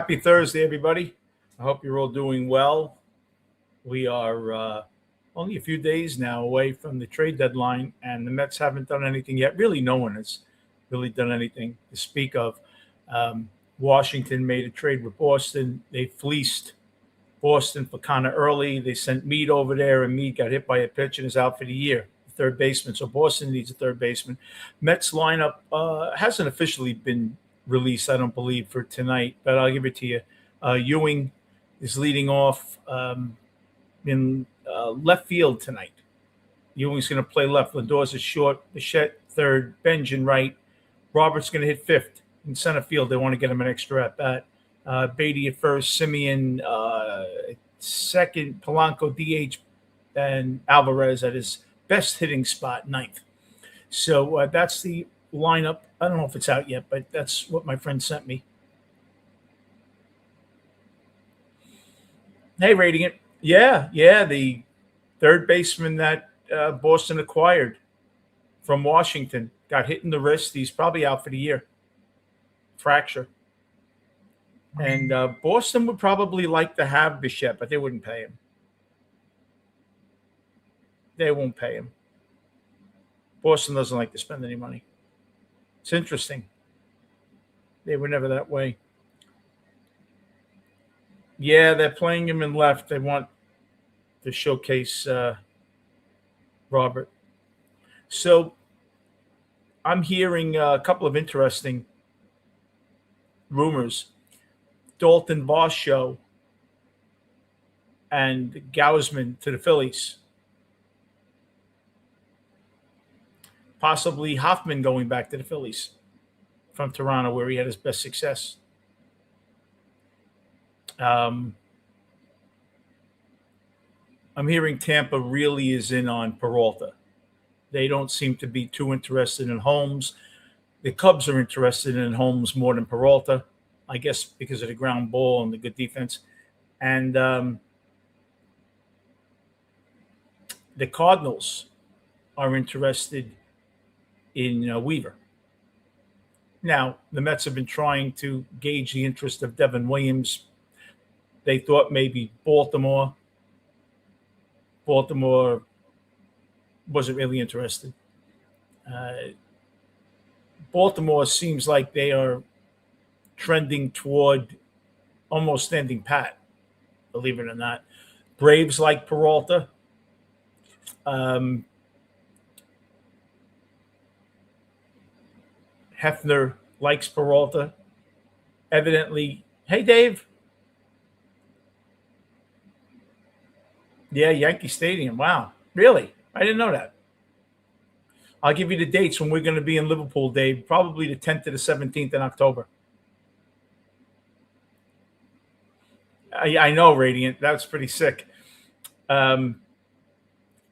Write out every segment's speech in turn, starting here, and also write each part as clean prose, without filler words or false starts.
Happy Thursday, everybody. I hope you're all doing well. We are only a few days now away from the trade deadline, and the Mets haven't done anything yet. Really, no one has really done anything to speak of. Washington made a trade with Boston. They fleeced Boston for Connor early. They sent Mead over there, and Mead got hit by a pitch and is out for the year, third baseman. So Boston needs a third baseman. Mets lineup hasn't officially been released, I don't believe, for tonight, but I'll give it to you. Ewing is leading off in left field tonight. Ewing's going to play left. Lindor's is short. Bichette third. Benjamin right. Roberts going to hit fifth in center field. They want to get him an extra at bat. Beatty at first. Simeon second. Polanco DH, and Alvarez at his best hitting spot, ninth. So that's the lineup. I don't know if it's out yet, but that's what my friend sent me. Hey, Radiant. Yeah, the third baseman that Boston acquired from Washington got hit in the wrist. He's probably out for the year. Fracture. And Boston would probably like to have Bichette, but they wouldn't pay him. They won't pay him. Boston doesn't like to spend any money. It's interesting. They were never that way. Yeah, they're playing him in left. They want to showcase Robert. So I'm hearing a couple of interesting rumors. Dalton Varsho and Gausman to the Phillies. Possibly Hoffman going back to the Phillies from Toronto, where he had his best success. I'm hearing Tampa really is in on Peralta. They don't seem to be too interested in Holmes. The Cubs are interested in Holmes more than Peralta, I guess because of the ground ball and the good defense. And the Cardinals are interested in Weaver. Now, the Mets have been trying to gauge the interest of Devin Williams. They thought maybe Baltimore. Baltimore wasn't really interested. Baltimore seems like they are trending toward almost standing pat, believe it or not. Braves like Peralta. Hefner likes Peralta. Evidently, hey, Dave. Yeah, Yankee Stadium. Wow. Really? I didn't know that. I'll give you the dates when we're going to be in Liverpool, Dave. Probably the 10th to the 17th in October. I know, Radiant. That's pretty sick.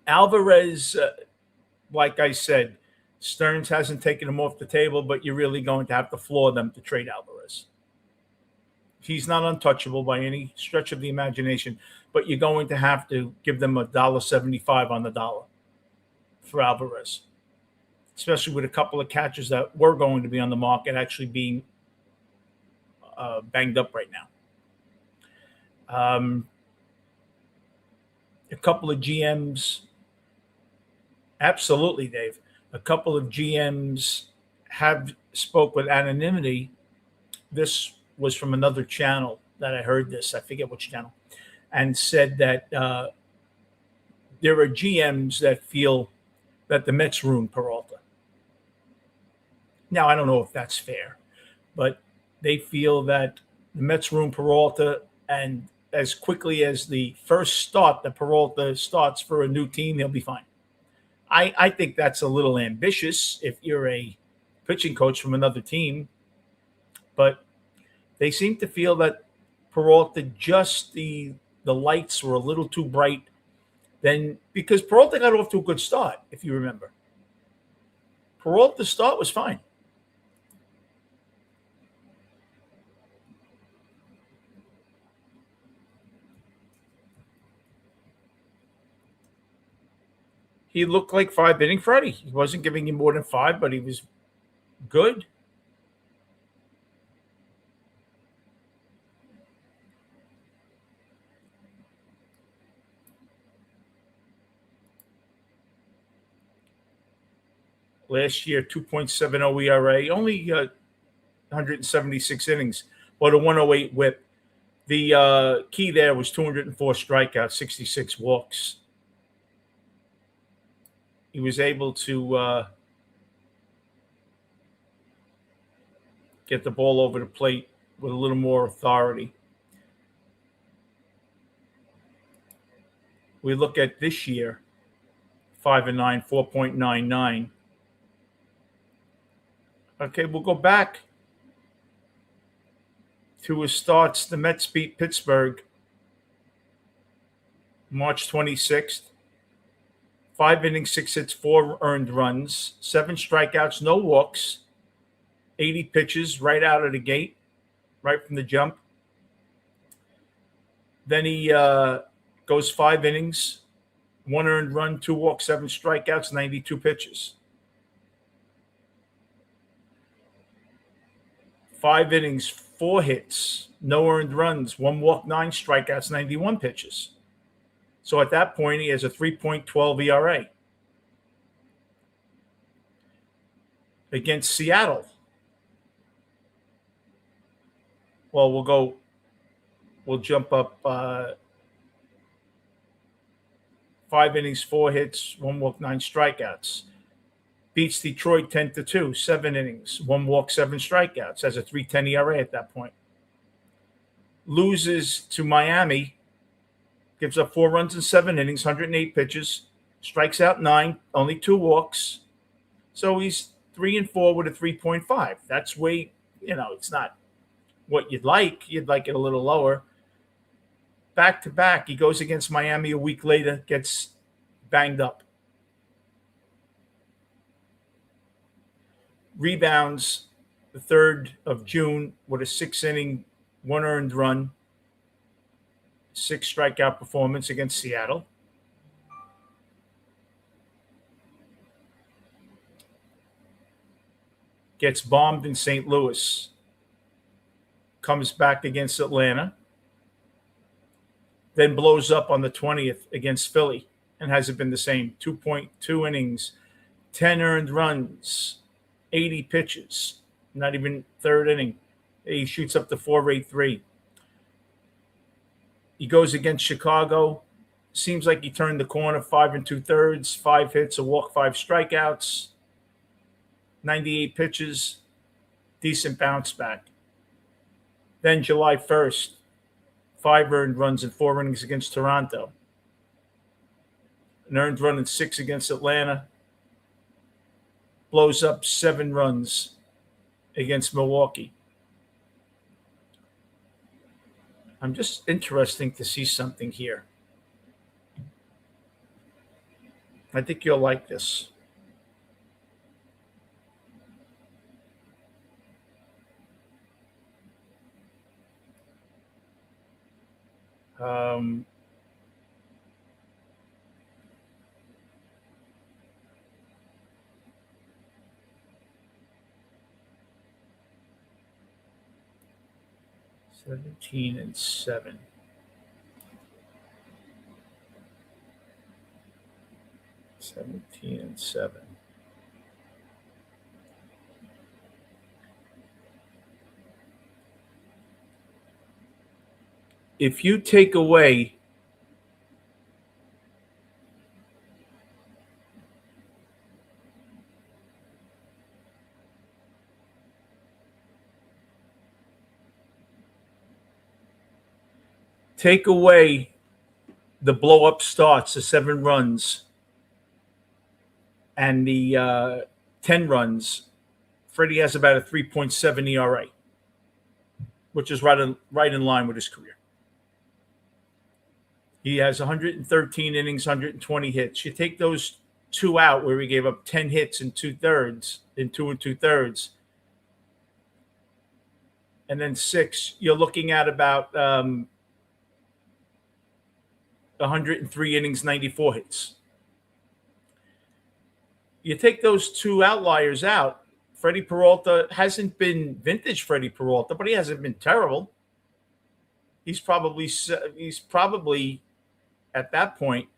Alvarez, like I said, Stearns hasn't taken him off the table, but you're really going to have to floor them to trade Alvarez. He's not untouchable by any stretch of the imagination, but you're going to have to give them $1.75 on the dollar for Alvarez, especially with a couple of catchers that were going to be on the market actually being banged up right now. A couple of GMs, absolutely, Dave. A couple of GMs have spoke with anonymity. This was from another channel that I heard this. I forget which channel. And said that there are GMs that feel that the Mets ruined Peralta. Now, I don't know if that's fair, but they feel that the Mets ruined Peralta, and as quickly as the first start that Peralta starts for a new team, he'll be fine. I think that's a little ambitious if you're a pitching coach from another team, but they seem to feel that Peralta, just the lights were a little too bright then, because Peralta got off to a good start, if you remember. Peralta's start was fine. He looked like five-inning Freddie. He wasn't giving you more than five, but he was good. Last year, 2.70 ERA, only 176 innings, but a 108 whip. The key there was 204 strikeouts, 66 walks. He was able to get the ball over the plate with a little more authority. We look at this year, 5-9, 4.99. Okay, we'll go back to his starts. The Mets beat Pittsburgh March 26th. 5 innings, 6 hits, 4 earned runs, 7 strikeouts, no walks, 80 pitches right out of the gate, right from the jump. Then he goes 5 innings, 1 earned run, 2 walks, 7 strikeouts, 92 pitches. 5 innings, 4 hits, no earned runs, 1 walk, 9 strikeouts, 91 pitches. So at that point, he has a 3.12 ERA. Against Seattle, well, we'll jump up 5 innings, 4 hits, 1 walk, 9 strikeouts. Beats Detroit 10-2, 7 innings, 1 walk, 7 strikeouts. Has a 3.10 ERA at that point. Loses to Miami, gives up 4 runs in 7 innings, 108 pitches, strikes out 9, only 2 walks. So he's 3-4 with a 3.5. That's way, it's not what you'd like. You'd like it a little lower. Back to back, he goes against Miami a week later, gets banged up. Rebounds the 3rd of June with a 6-inning, 1 earned run, 6 strikeout performance against Seattle. Gets bombed in St. Louis. Comes back against Atlanta. Then blows up on the 20th against Philly and hasn't been the same. 2.2 innings, 10 earned runs, 80 pitches, not even 3rd inning. He shoots up to 4.83. He goes against Chicago. Seems like he turned the corner, 5 2/3, 5 hits, a walk, 5 strikeouts, 98 pitches, decent bounce back. Then July 1st, 5 earned runs in 4 innings against Toronto. An earned run in 6 against Atlanta. Blows up 7 runs against Milwaukee. I'm just interesting to see something here. I think you'll like this. Um, Seventeen and 7. If you take away the blow up starts, the 7 runs, and the 10 runs, Freddie has about a 3.7 ERA, which is right in line with his career. He has 113 innings, 120 hits. You take those 2 out where he gave up 10 hits in 2 2/3, and then 6, you're looking at about 103 innings, 94 hits. You take those 2 outliers out, Freddie Peralta hasn't been vintage Freddie Peralta, but he hasn't been terrible. He's probably at that point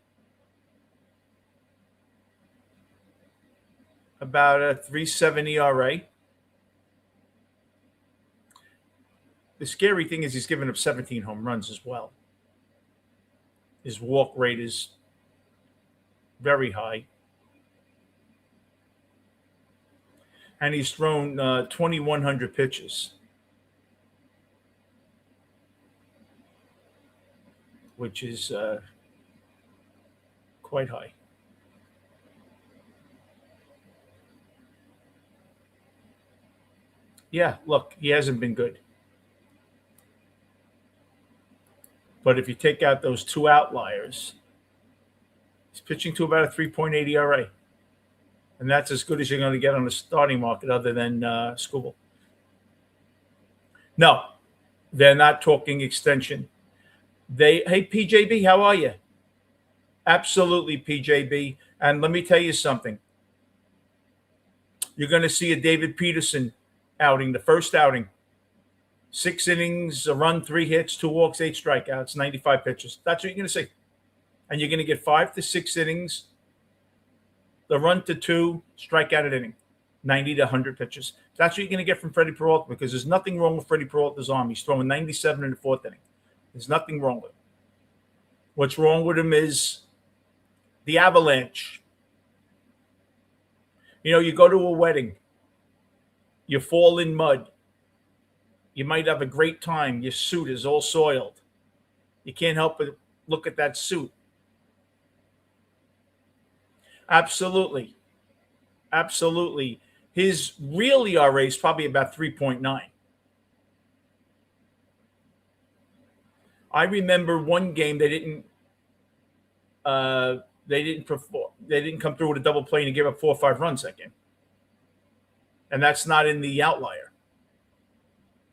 about a 3.7 ERA. The scary thing is he's given up 17 home runs as well. His walk rate is very high. And he's thrown 2,100 pitches, which is quite high. Yeah, look, he hasn't been good. But if you take out those two outliers, he's pitching to about a 3.8 ERA. And that's as good as you're going to get on the starting market other than Skubal. No, they're not talking extension. Hey, PJB, how are you? Absolutely, PJB. And let me tell you something. You're going to see a David Peterson outing, the first outing. 6 innings, a run, 3 hits, 2 walks, 8 strikeouts, 95 pitches. That's what you're going to see. And you're going to get 5 to 6 innings, the run to 2, strikeout at inning, 90 to 100 pitches. That's what you're going to get from Freddie Peralta, because there's nothing wrong with Freddie Peralta's arm. He's throwing 97 in the 4th inning. There's nothing wrong with him. What's wrong with him is the avalanche. You go to a wedding, you fall in mud. You might have a great time. Your suit is all soiled. You can't help but look at that suit. Absolutely. Absolutely. His real ERA is probably about 3.9. I remember one game they didn't perform. They didn't come through with a double play and give up 4 or 5 runs that game. And that's not in the outlier.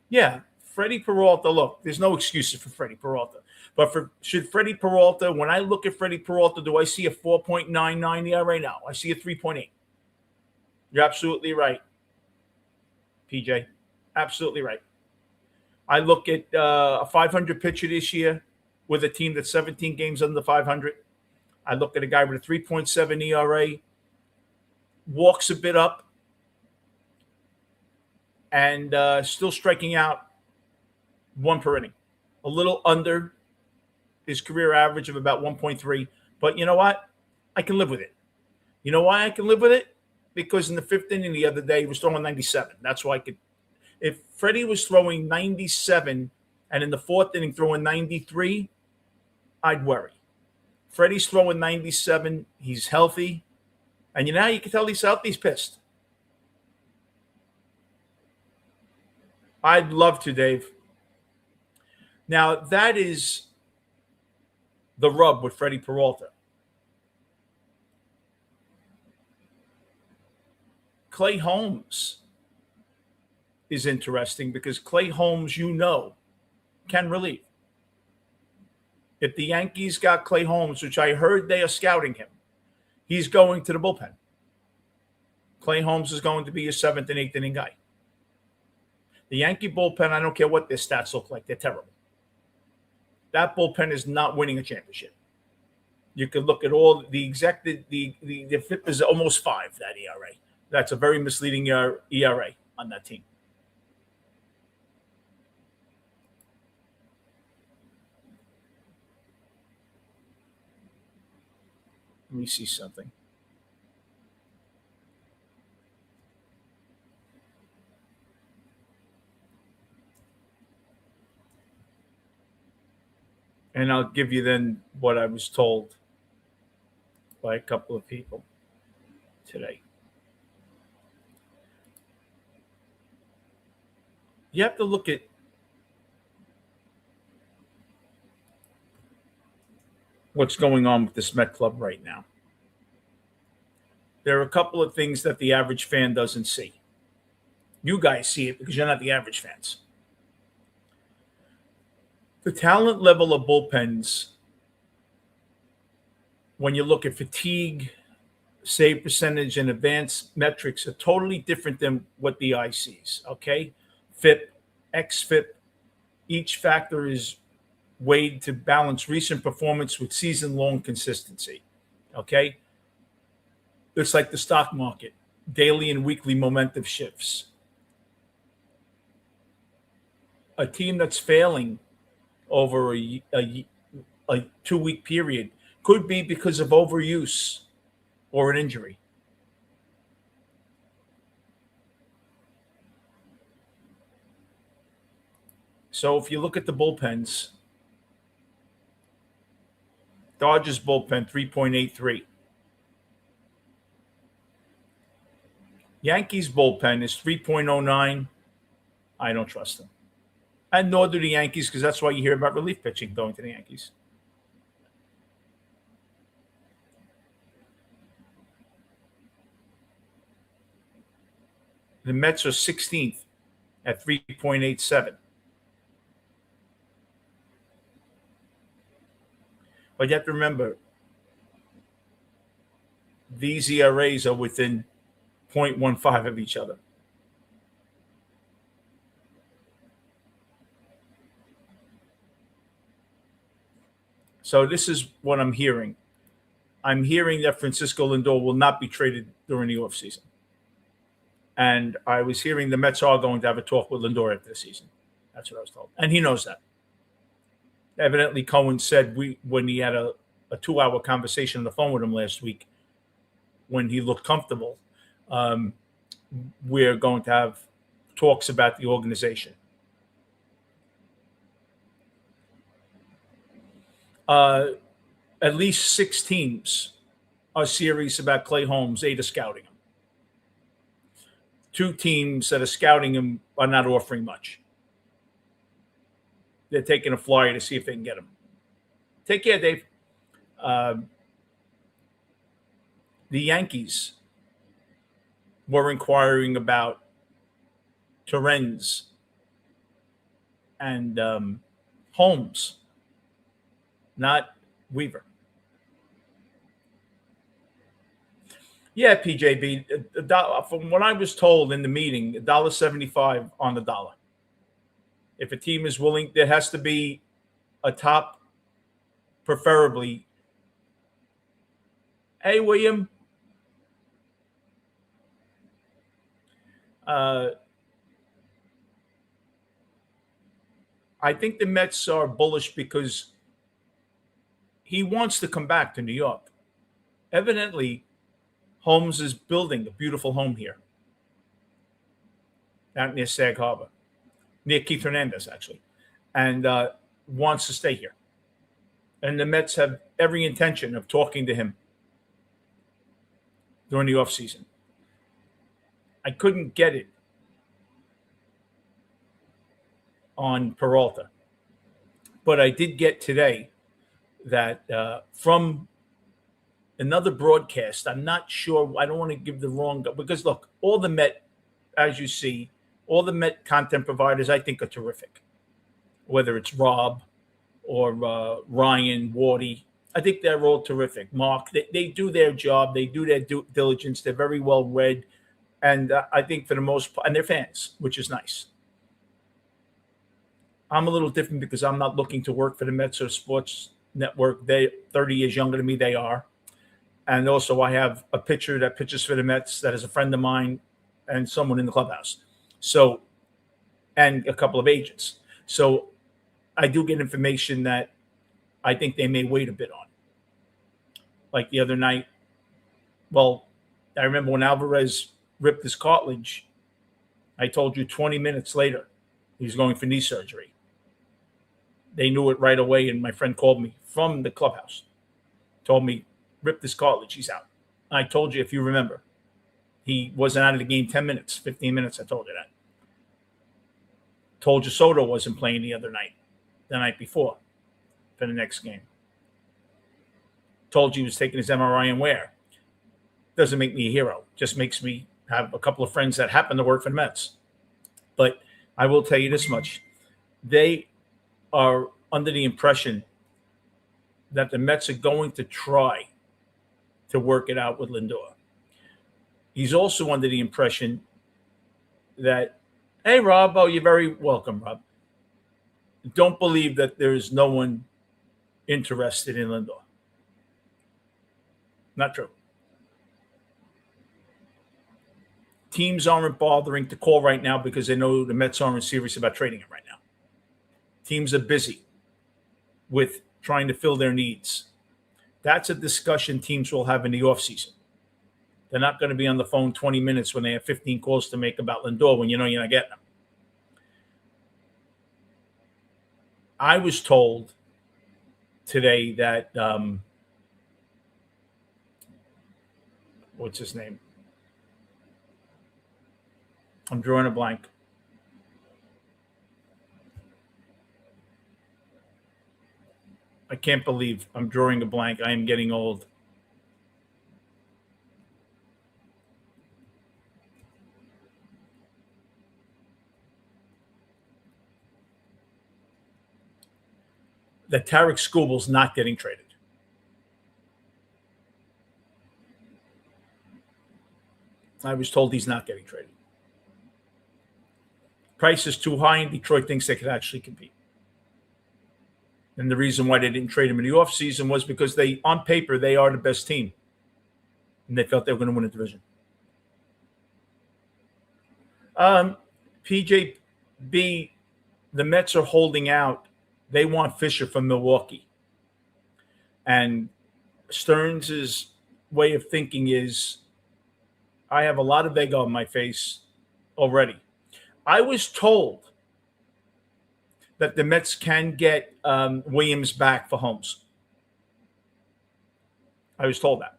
Yeah, Freddie Peralta, look, there's no excuses for Freddie Peralta. But should Freddie Peralta, when I look at Freddie Peralta, do I see a 4.99 ERA? No, I see a 3.8. You're absolutely right, PJ. Absolutely right. I look at a 500 pitcher this year with a team that's 17 games under 500. I look at a guy with a 3.7 ERA, walks a bit up, and still striking out 1 per inning. A little under his career average of about 1.3. But you know what? I can live with it. You know why I can live with it? Because in the 5th inning the other day, he was throwing 97. That's why I could. If Freddie was throwing 97 and in the 4th inning throwing 93, I'd worry. Freddie's throwing 97. He's healthy. And you can tell he's healthy. He's pissed. I'd love to, Dave. Now, that is the rub with Freddie Peralta. Clay Holmes is interesting because Clay Holmes, can relieve. If the Yankees got Clay Holmes, which I heard they are scouting him, he's going to the bullpen. Clay Holmes is going to be a 7th and 8th inning guy. The Yankee bullpen, I don't care what their stats look like. They're terrible. That bullpen is not winning a championship. You could look at all the FIP is almost 5, that ERA. That's a very misleading ERA on that team. Let me see something. And I'll give you then what I was told by a couple of people today. You have to look at what's going on with this Met club right now. There are a couple of things that the average fan doesn't see. You guys see it because you're not the average fans. The talent level of bullpens, when you look at fatigue, save percentage, and advanced metrics, are totally different than what the eye sees, okay? FIP, XFIP, each factor is weighed to balance recent performance with season-long consistency, okay? It's like the stock market. daily and weekly momentum shifts. A team that's failing over a 2 week period could be because of overuse or an injury. So if you look at the bullpens, Dodgers bullpen 3.83. Yankees bullpen is 3.09. I don't trust them. And nor do the Yankees, because that's why you hear about relief pitching going to the Yankees. The Mets are 16th at 3.87. But you have to remember, these ERAs are within 0.15 of each other. So this is what I'm hearing. I'm hearing that Francisco Lindor will not be traded during the offseason. And I was hearing the Mets are going to have a talk with Lindor after the season. That's what I was told. And he knows that. Evidently, Cohen said when he had a 2-hour conversation on the phone with him last week, when he looked comfortable, we're going to have talks about the organization. At least 6 teams are serious about Clay Holmes. 8 are scouting him. 2 teams that are scouting him are not offering much. They're taking a flyer to see if they can get him. Take care, Dave. The Yankees were inquiring about Torrens and Holmes, not Weaver. Yeah, PJB. From what I was told in the meeting, $1.75 on the dollar. If a team is willing, there has to be a top, preferably. Hey, William. I think the Mets are bullish because he wants to come back to New York. Evidently, Holmes is building a beautiful home here, out near Sag Harbor, near Keith Hernandez, actually, and wants to stay here. And the Mets have every intention of talking to him during the offseason. I couldn't get it on Peralta, but I did get today that from another broadcast. I'm not sure. I don't want to give the wrong, because look, all the Met, as you see, all the Met content providers, I think, are terrific. Whether it's Rob or Ryan, Wardy, I think they're all terrific. Mark, they do their job. They do their due diligence. They're very well read. And I think for the most part, and they're fans, which is nice. I'm a little different because I'm not looking to work for the Mets or Sports Network. They're 30 years younger than me. They are. And also I have a pitcher that pitches for the Mets that is a friend of mine and someone in the clubhouse. So, and a couple of agents. So I do get information that I think they may wait a bit on. Like the other night, well, I remember when Alvarez ripped his cartilage, I told you 20 minutes later, he was going for knee surgery. They knew it right away, and my friend called me from the clubhouse, told me, ripped his cartilage, he's out. I told you, if you remember, he wasn't out of the game 10 minutes, 15 minutes, I told you that. Told you Soto wasn't playing the night before, for the next game. Told you he was taking his MRI and where. Doesn't make me a hero, just makes me have a couple of friends that happen to work for the Mets. But I will tell you this much. They are under the impression that the Mets are going to try to work it out with Lindor. He's also under the impression that, hey, Rob, oh, you're very welcome, Rob. Don't believe that there's no one interested in Lindor. Not true. teams aren't bothering to call right now because they know the Mets aren't serious about trading him right now. Teams are busy with trying to fill their needs. That's a discussion teams will have in the offseason. They're not going to be on the phone 20 minutes when they have 15 calls to make about Lindor when you know you're not getting them. I was told today that, what's his name? I'm drawing a blank. I can't believe I'm drawing a blank. I am getting old. That Tarek Skubal's not getting traded. I was told he's not getting traded. Price is too high, and Detroit thinks they could actually compete. And the reason why they didn't trade him in the offseason was because on paper, they are the best team. And they felt they were going to win a division. PJB, the Mets are holding out. They want Fisher from Milwaukee. And Stearns' way of thinking is, I have a lot of egg on my face already. I was told that the Mets can get Williams back for Holmes. I was told that.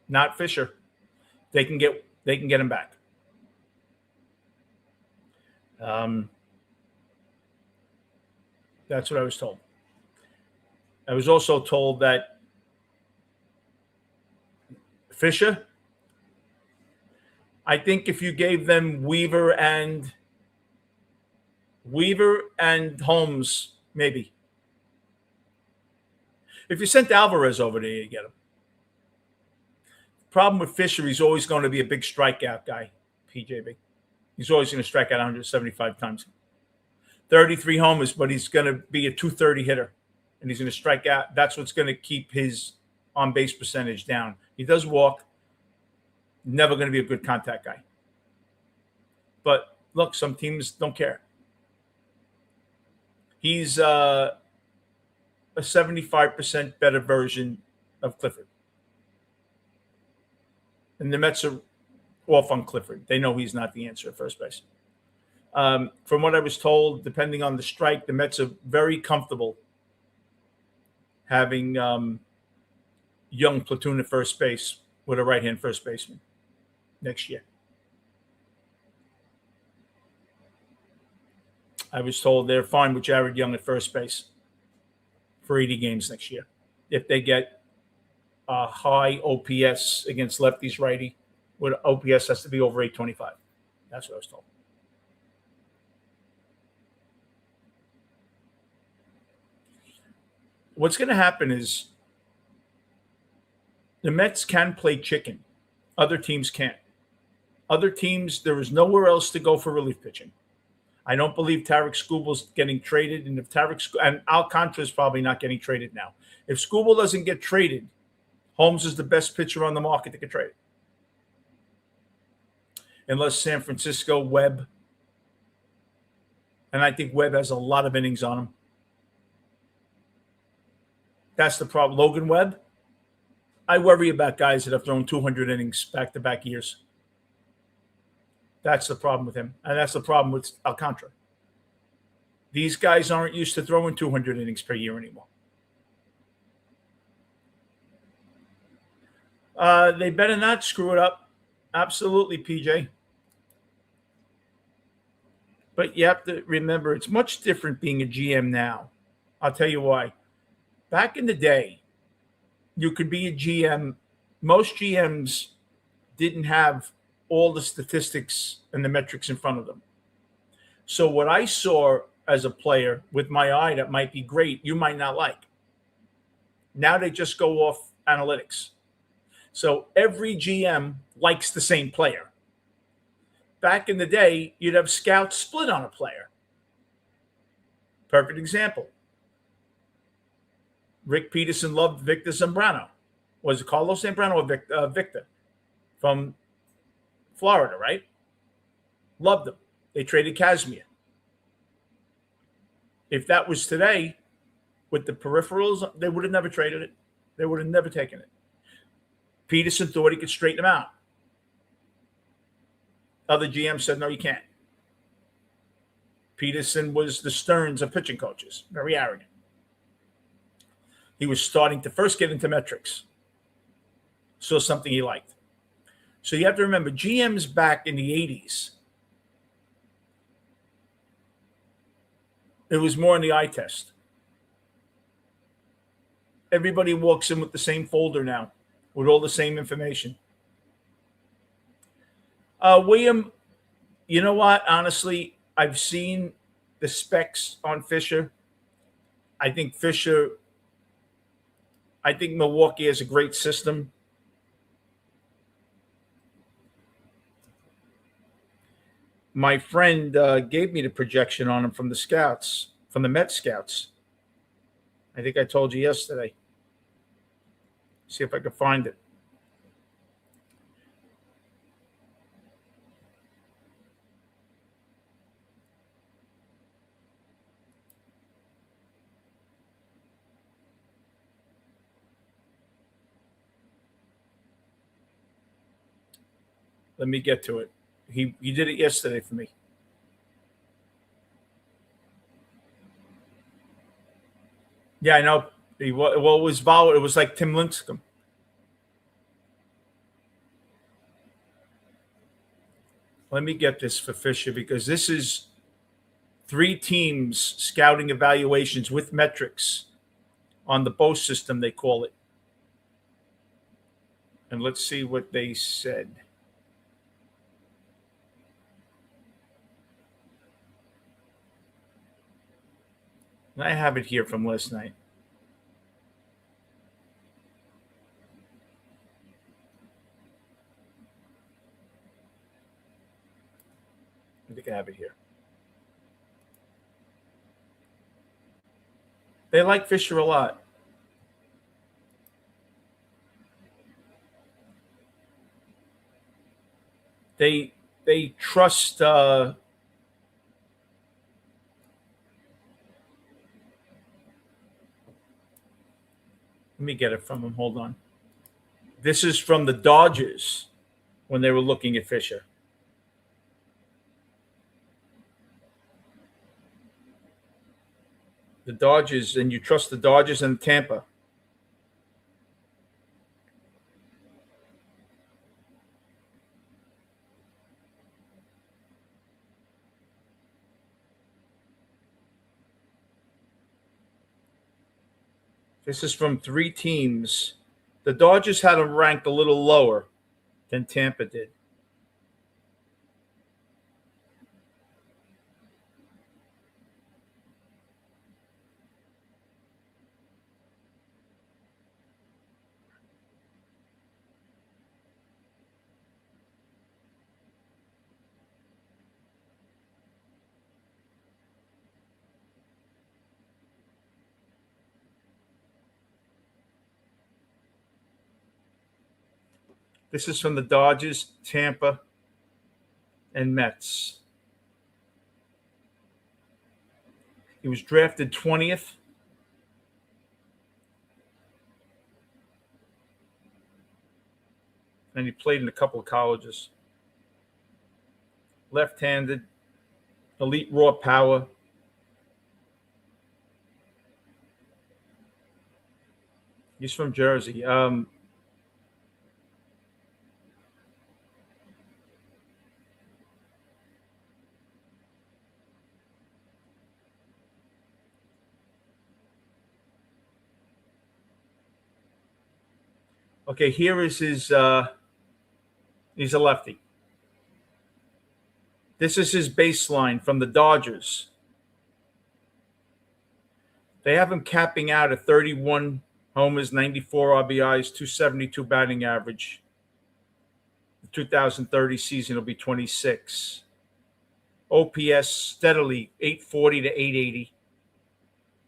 Not Fisher. They can get him back. That's what I was told. I was also told that Fisher, I think if you gave them Weaver and Holmes, maybe. If you sent Alvarez over there, you get him. Problem with Fisher, he's always going to be a big strikeout guy, PJB. He's always going to strike out 175 times. 33 homers, but he's going to be a 230 hitter, and he's going to strike out. That's what's going to keep his on-base percentage down. He does walk. Never going to be a good contact guy. But look, some teams don't care. He's a 75% better version of Clifford. And the Mets are off on Clifford. They know he's not the answer at first base. From what I was told, depending on the strike, the Mets are very comfortable having young platoon at first base with a right-hand first baseman next year. I was told they're fine with Jared Young at first base for 80 games next year. If they get a high OPS against lefties, righty, with OPS has to be over 825. That's what I was told. What's going to happen is the Mets can play chicken. Other teams can't. Other teams, there is nowhere else to go for relief pitching. I don't believe Tarek Skubal's getting traded, and and Alcantara's probably not getting traded now. If Skubal doesn't get traded, Holmes is the best pitcher on the market to get traded. Unless San Francisco, Webb, and I think Webb has a lot of innings on him. That's the problem. Logan Webb, I worry about guys that have thrown 200 innings back-to-back years. That's the problem with him. And that's the problem with Alcantara. These guys aren't used to throwing 200 innings per year anymore. They better not screw it up. Absolutely, PJ. But you have to remember, it's much different being a GM now. I'll tell you why. Back in the day, you could be a GM. Most GMs didn't have all the statistics and the metrics in front of them. So what I saw as a player with my eye that might be great, you might not like. Now they just go off analytics. So every GM likes the same player. Back in the day, you'd have scouts split on a player. Perfect example. Rick Peterson loved Victor Zambrano. Was it Carlos Zambrano or Victor? From Florida, right? Loved him. They traded Kazmir. If that was today, with the peripherals, they would have never traded it. They would have never taken it. Peterson thought he could straighten them out. Other GMs said, no, you can't. Peterson was the Stearns of pitching coaches, very arrogant. He was starting to first get into metrics. Saw something he liked. So you have to remember, GMs back in the 80s, it was more in the eye test. Everybody walks in with the same folder now, with all the same information. William, you know what? Honestly, I've seen the specs on Fisher. I think Milwaukee has a great system. My friend gave me the projection on him from the scouts, from the Mets scouts. I think I told you yesterday. See if I can find it. Let me get to it. He did it yesterday for me. Yeah, I know. It was like Tim Lincecum. Let me get this for Fisher, because this is 3 teams scouting evaluations with metrics on the BOE system, they call it. And let's see what they said. I have it here from last night. I think I have it here. They like Fisher a lot. They trust let me get it from him. Hold on. This is from the Dodgers when they were looking at Fisher. The Dodgers, and you trust the Dodgers and Tampa. This is from 3 teams. The Dodgers had him ranked a little lower than Tampa did. This is from the Dodgers, Tampa, and Mets. He was drafted 20th. And he played in a couple of colleges. Left-handed, elite raw power. He's from Jersey. Okay, here is his. He's a lefty. This is his baseline from the Dodgers. They have him capping out at 31 homers, 94 RBIs, 272 batting average. The 2030 season will be 26. OPS steadily 840 to 880,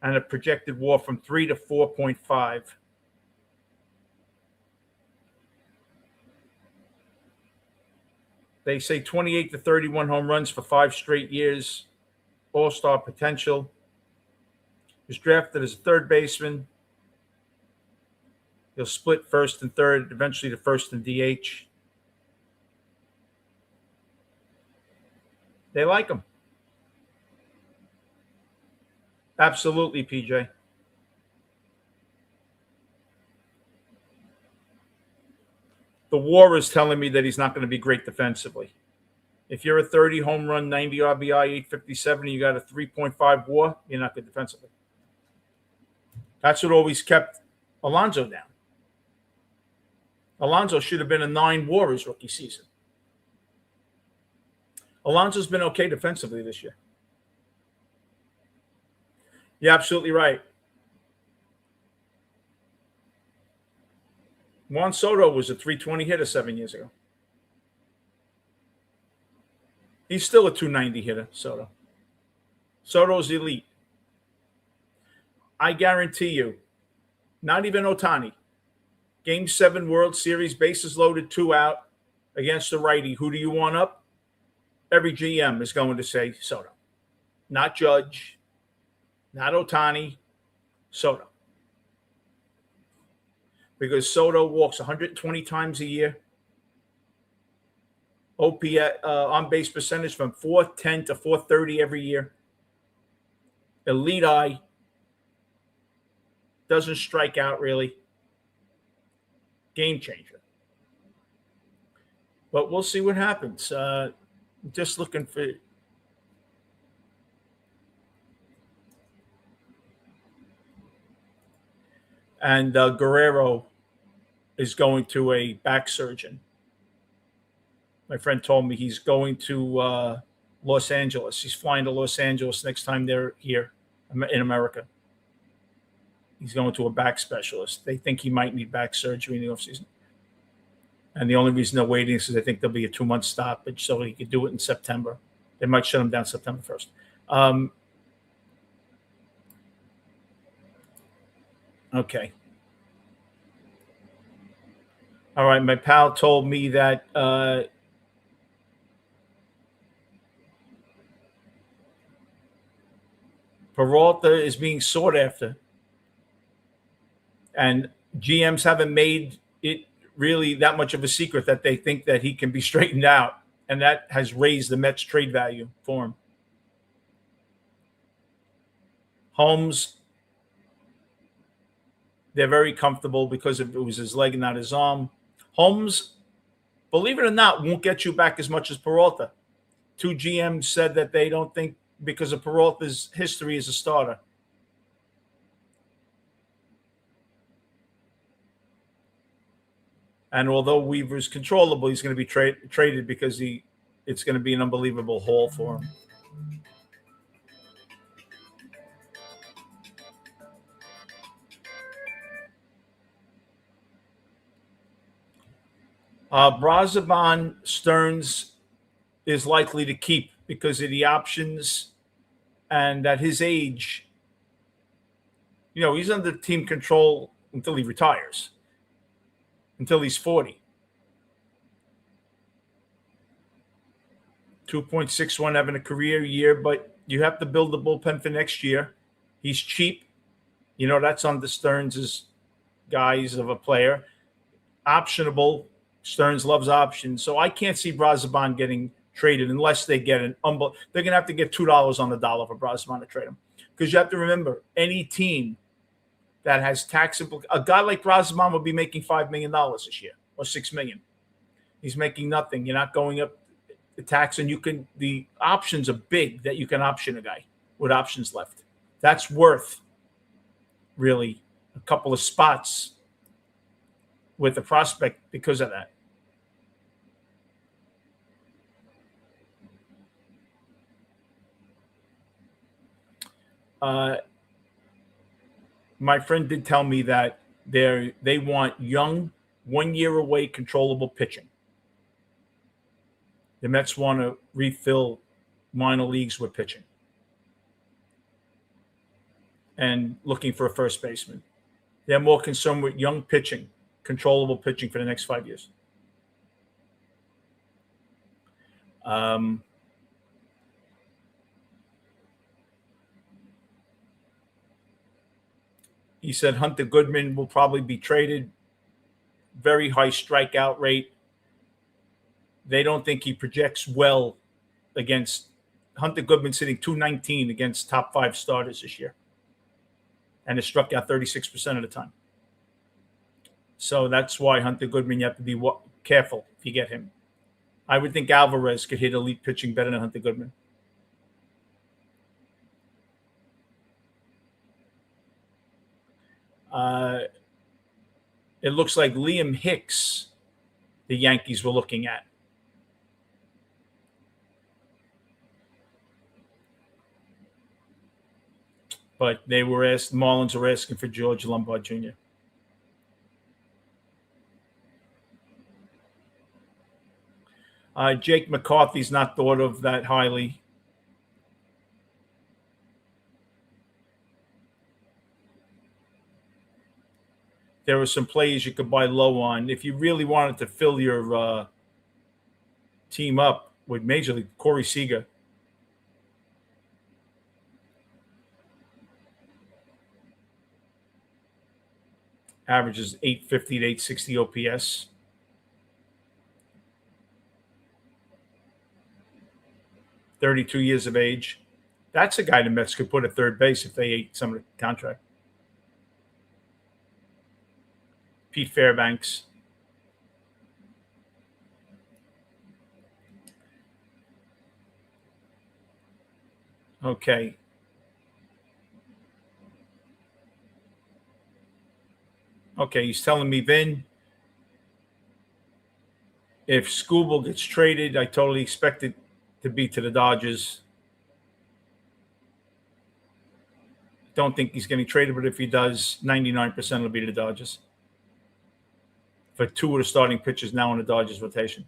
and a projected WAR from 3 to 4.5. They say 28 to 31 home runs for 5 straight years. All-star potential. Was drafted as a third baseman. He'll split first and third, eventually to first and DH. They like him. Absolutely, PJ. The WAR is telling me that he's not going to be great defensively. If you're a 30 home run, 90 RBI, 857, and you got a 3.5 WAR, you're not good defensively. That's what always kept Alonso down. Alonso should have been a 9 WAR his rookie season. Alonso's been okay defensively this year. You're absolutely right. Juan Soto was a 320 hitter 7 years ago. He's still a 290 hitter, Soto. Soto's elite. I guarantee you, not even Ohtani. Game 7 World Series, bases loaded, 2 out against the righty. Who do you want up? Every GM is going to say Soto. Not Judge, not Ohtani, Soto. Because Soto walks 120 times a year. OPS, on-base percentage from 410 to 430 every year. Elite eye. Doesn't strike out, really. Game changer. But we'll see what happens. Just looking for... And Guerrero is going to a back surgeon. My friend told me he's going to Los Angeles. He's flying to Los Angeles next time they're here in America. He's going to a back specialist. They think he might need back surgery in the offseason. And the only reason they're waiting is because they think there'll be a 2-month stoppage so he could do it in September. They might shut him down September 1st. Okay. All right. My pal told me that Peralta is being sought after. And GMs haven't made it really that much of a secret that they think that he can be straightened out. And that has raised the Mets trade value for him. Holmes, they're very comfortable because it was his leg and not his arm. Holmes, believe it or not, won't get you back as much as Peralta. 2 GMs said that they don't think because of Peralta's history as a starter. And although Weaver's controllable, he's going to be traded because it's going to be an unbelievable haul for him. Brazoban Stearns is likely to keep because of the options and at his age, he's under team control until he retires, until he's 40. 2.61 having a career year, but you have to build the bullpen for next year. He's cheap. That's on the Stearns' guise of a player. Optionable. Stearns loves options. So I can't see Brazoban getting traded unless they get they're going to have to get $2 on the dollar for Brazoban to trade him. Because you have to remember, any team that has taxable, a guy like Brazoban will be making $5 million this year or $6 million. He's making nothing. You're not going up the tax, and the options are big that you can option a guy with options left. That's worth really a couple of spots with the prospect because of that. My friend did tell me that they want young, 1 year away, controllable pitching. The Mets want to refill minor leagues with pitching and looking for a first baseman. They're more concerned with young pitching, controllable pitching for the next 5 years. Um, he said Hunter Goodman will probably be traded. Very high strikeout rate. They don't think he projects well against Hunter Goodman, sitting 219 against top 5 starters this year, and has struck out 36% of the time. So that's why Hunter Goodman, you have to be careful if you get him. I would think Alvarez could hit elite pitching better than Hunter Goodman. It looks like Liam Hicks, the Yankees were looking at. But the Marlins were asking for George Lombard Jr. Jake McCarthy's not thought of that highly. There were some plays you could buy low on. If you really wanted to fill your team up with Major League, Corey Seager. Averages 850 to 860 OPS. $32 years of age. That's a guy the Mets could put at third base if they ate some of the contract. Pete Fairbanks. Okay. Okay, he's telling me then if Skubal gets traded, I totally expect it to be to the Dodgers. Don't think he's getting traded, but if he does, 99% will be to the Dodgers. For 2 of the starting pitchers now in the Dodgers rotation.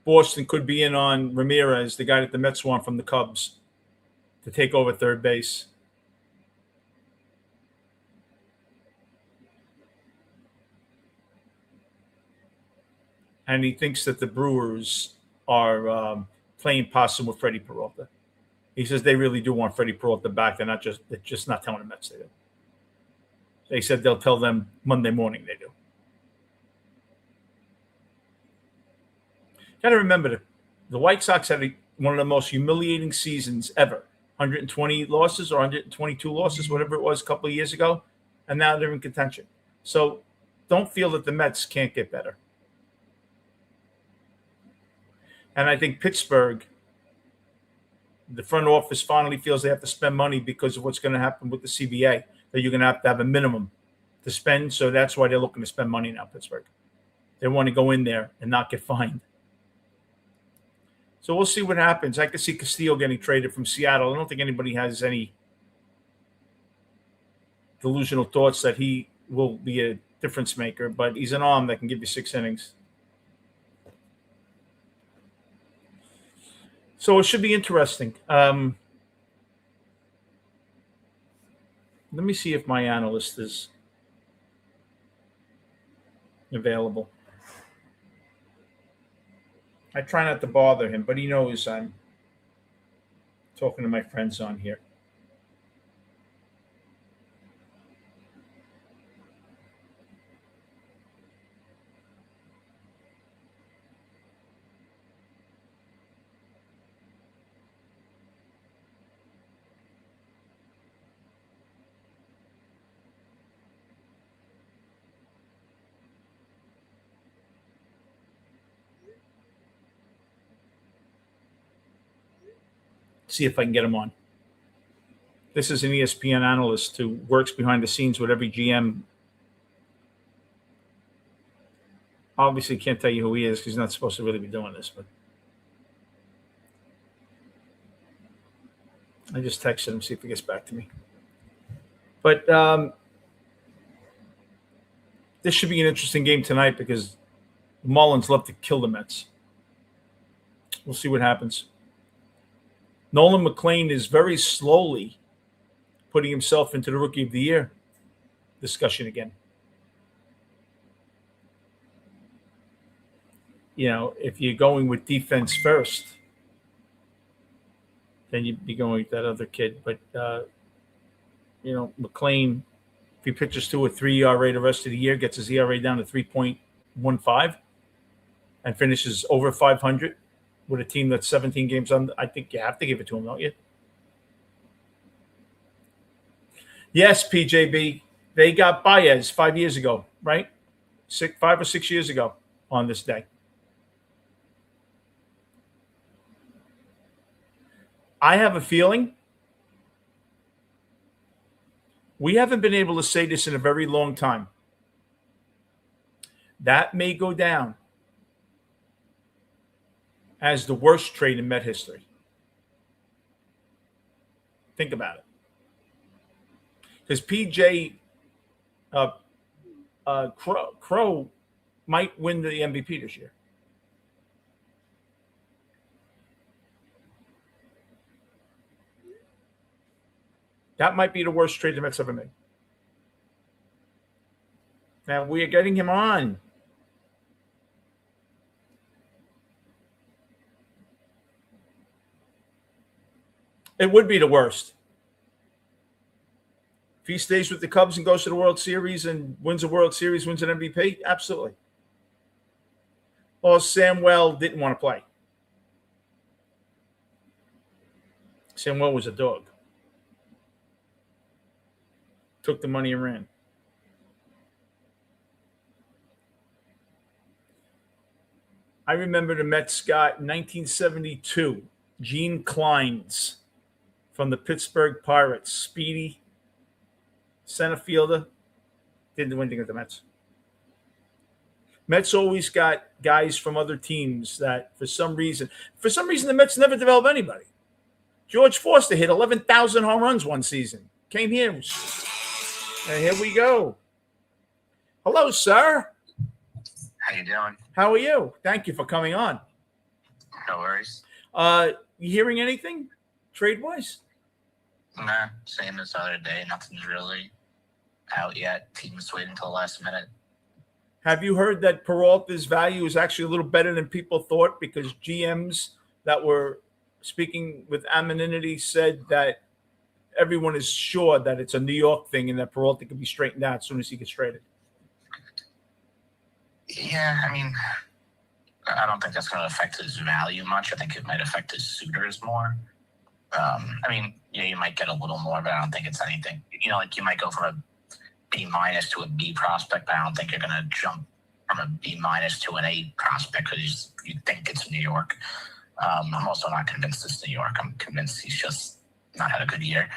Boston could be in on Ramirez, the guy that the Mets want from the Cubs, to take over third base. And he thinks that the Brewers are playing possum with Freddie Peralta. He says they really do want Freddie Peralta back. They're just not telling the Mets they do. They said they'll tell them Monday morning they do. Got to remember, the White Sox had one of the most humiliating seasons ever. 120 losses or 122 losses, whatever it was, a couple of years ago. And now they're in contention. So don't feel that the Mets can't get better. And I think Pittsburgh, the front office finally feels they have to spend money because of what's going to happen with the CBA, that you're going to have a minimum to spend. So that's why they're looking to spend money now, Pittsburgh. They want to go in there and not get fined. So we'll see what happens. I could see Castillo getting traded from Seattle. I don't think anybody has any delusional thoughts that he will be a difference maker, but he's an arm that can give you 6 innings. So it should be interesting. Let me see if my analyst is available. I try not to bother him, but he knows I'm talking to my friends on here. See if I can get him on. This is an ESPN analyst who works behind the scenes with every GM. Obviously, can't tell you who he is because he's not supposed to really be doing this. But I just texted him, see if he gets back to me. But this should be an interesting game tonight because the Marlins love to kill the Mets. We'll see what happens. Nolan McLean is very slowly putting himself into the Rookie of the Year discussion again. If you're going with defense first, then you'd be going with that other kid. But, McLean, if he pitches to a 3 ERA the rest of the year, gets his ERA down to 3.15 and finishes over 500 with a team that's 17 games on, I think you have to give it to him, don't you? Yes, PJB. They got Baez 5 years ago, right? 5 or 6 years ago on this day. I have a feeling we haven't been able to say this in a very long time. That may go down as the worst trade in Met history. Think about it. Because PJ Crow might win the MVP this year. That might be the worst trade the Mets ever made. Now, we are getting him on. It would be the worst. If he stays with the Cubs and goes to the World Series and wins a World Series, wins an MVP, absolutely. Well, Samuel didn't want to play. Samuel was a dog. Took the money and ran. I remember the Mets got in 1972, Gene Clines from the Pittsburgh Pirates, speedy center fielder, didn't do anything with the Mets. Mets always got guys from other teams that for some reason the Mets never developed anybody. George Foster hit 11,000 home runs one season. Came here. And here we go. Hello, sir. How you doing? How are you? Thank you for coming on. No worries. You hearing anything trade-wise? Nah, same as the other day. Nothing's really out yet. Team's waiting until the last minute. Have you heard that Peralta's value is actually a little better than people thought because GMs that were speaking with anonymity said that everyone is sure that it's a New York thing and that Peralta can be straightened out as soon as he gets traded? Yeah, I mean, I don't think that's going to affect his value much. I think it might affect his suitors more. I mean, yeah, you might get a little more, but I don't think it's anything. Like you might go from a B- to a B prospect, but I don't think you're going to jump from a B- to an A prospect because you think it's New York. I'm also not convinced it's New York. I'm convinced he's just not had a good year.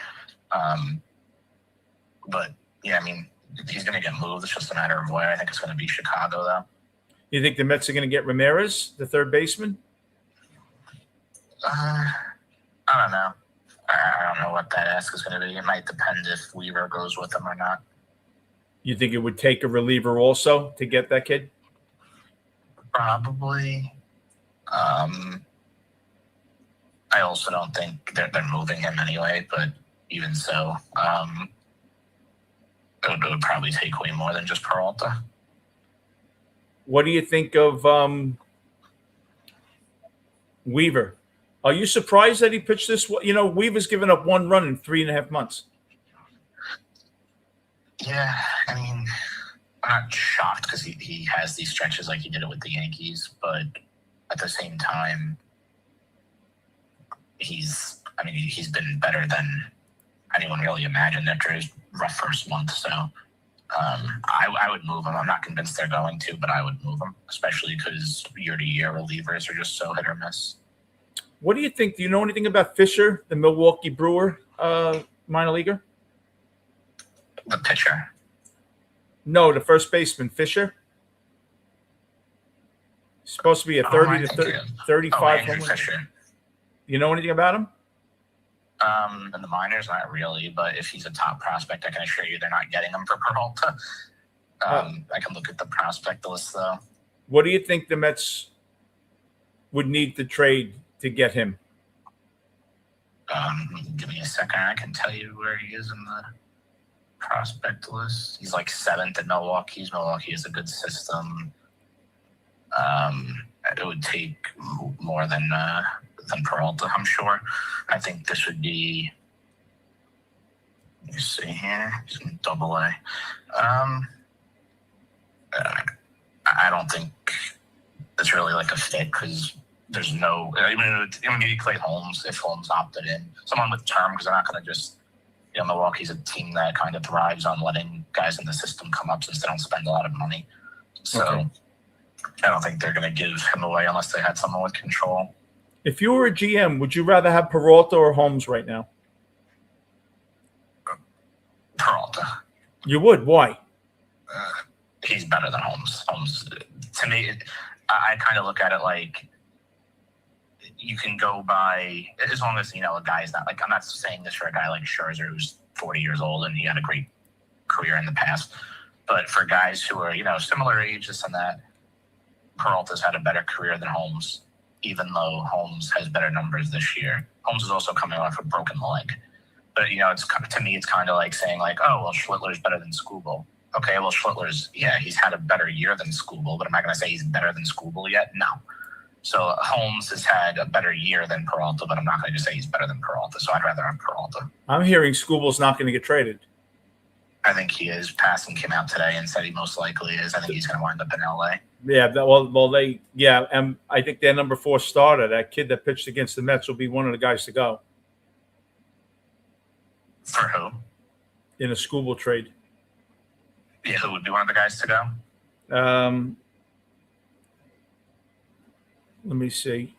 But, yeah, I mean, he's going to get moved. It's just a matter of where. I think it's going to be Chicago, though. You think the Mets are going to get Ramirez, the third baseman? I don't know. I don't know what that ask is going to be. It might depend if Weaver goes with him or not. You think it would take a reliever also to get that kid? Probably. I also don't think they're moving him anyway, but even so, it would probably take way more than just Peralta. What do you think of Weaver? Are you surprised that he pitched this? Weaver's given up 1 run in 3.5 months. Yeah, I mean, I'm not shocked because he has these stretches like he did it with the Yankees, but at the same time, he's been better than anyone really imagined after his rough first month. So I would move him. I'm not convinced they're going to, but I would move him, especially because year-to-year relievers are just so hit or miss. What do you think? Do you know anything about Fisher, the Milwaukee Brewer minor leaguer? The pitcher? No, the first baseman, Fisher. He's supposed to be a 30 to 35 home run. Fisher. You know anything about him? In the minors, not really, but if he's a top prospect, I can assure you they're not getting him for Peralta. I can look at the prospect list, though. What do you think the Mets would need to trade to get him? Give me a second. I can tell you where he is in the prospect list. He's like 7th at Milwaukee. Milwaukee is a good system. It would take more than Peralta, I'm sure. I think this would be. Let me see here. He's in AA. I don't think it's really like a fit because there's no. I mean, maybe Clay Holmes if Holmes opted in. Someone with term because they're not going to just. Milwaukee's a team that kind of thrives on letting guys in the system come up since they don't spend a lot of money. So okay. I don't think they're going to give him away unless they had someone with control. If you were a GM, would you rather have Peralta or Holmes right now? Peralta. You would? Why? He's better than Holmes. Holmes, to me, I kind of look at it like you can go by as long as a guy's not like I'm not saying this for a guy like Scherzer who's 40 years old and he had a great career in the past, but for guys who are similar age, this and that, Peralta's had a better career than Holmes, even though Holmes has better numbers this year. Holmes is also coming off a broken leg, but it's to me it's kind of like saying like, oh well, Schlittler's better than Skubal. Okay, well Schlittler's he's had a better year than Skubal, but am I going to say he's better than Skubal yet? No. So Holmes has had a better year than Peralta, but I'm not going to say he's better than Peralta. So I'd rather have Peralta. I'm hearing Skubal's not going to get traded. I think he is. Passan came out today and said he most likely is. I think he's going to wind up in LA. Yeah, and I think their number 4 starter, that kid that pitched against the Mets, will be one of the guys to go. For who? In a Skubal trade. Yeah, who would be one of the guys to go? Let me see.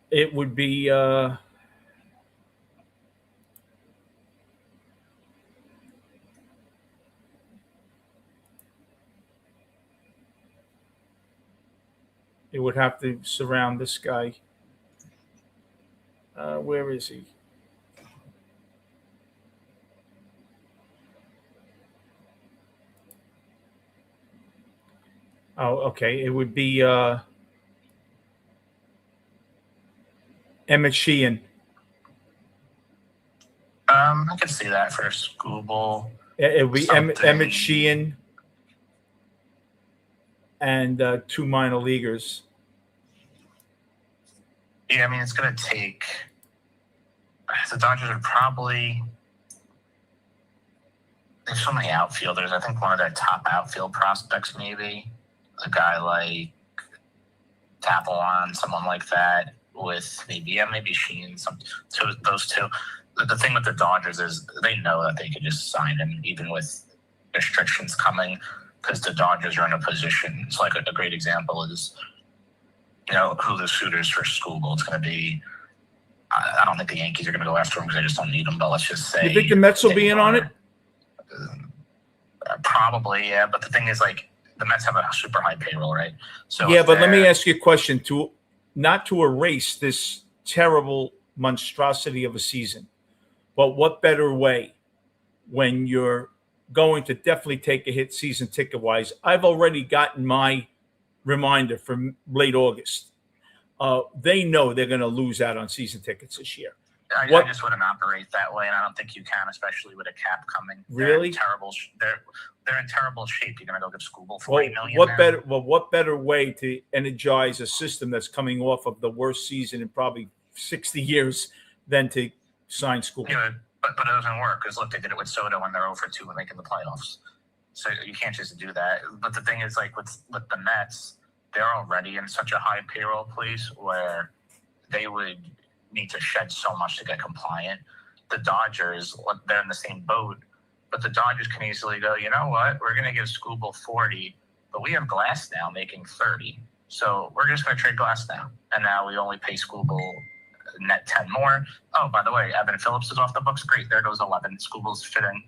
It would be it would have to surround this guy. Where is he? Oh, okay. It would be Emmett Sheehan. I can see that for Skubal. It would be Emmett Sheehan and 2 minor leaguers. Yeah, I mean, it's going to take the Dodgers are probably there's so many outfielders. I think one of their top outfield prospects, maybe a guy like Tapelon, someone like that, with maybe Sheen. Those two. The thing with the Dodgers is they know that they could just sign him, even with restrictions coming, because the Dodgers are in a position. It's like a great example is, who the suitors for Skubal. It's going to be. I don't think the Yankees are going to go after him because they just don't need him. But let's just say. You think the Mets will be in on it? Probably, yeah. But the thing is, like, the Mets have a super high payroll, right? So yeah, but let me ask you a question not to erase this terrible monstrosity of a season, but what better way when you're going to definitely take a hit season ticket wise? I've already gotten my reminder from late August. They know they're going to lose out on season tickets this year. I just wouldn't operate that way, and I don't think you can, especially with a cap coming. Really? They're in terrible shape. You're going to go give Skubal $40 million. What better way to energize a system that's coming off of the worst season in probably 60 years than to sign Skubal? Yeah, but it doesn't work because look, they did it with Soto when they're 0-2 and making the playoffs. So you can't just do that. But the thing is, like with the Mets, they're already in such a high payroll place where they would need to shed so much to get compliant. The Dodgers, they're in the same boat, but the Dodgers can easily go, you know what, we're going to give Skubal 40, but we have Glass now making 30. So we're just going to trade Glass now. And now we only pay Skubal net 10 more. Oh, by the way, Evan Phillips is off the books. Great. There goes 11. Skubal's fitting.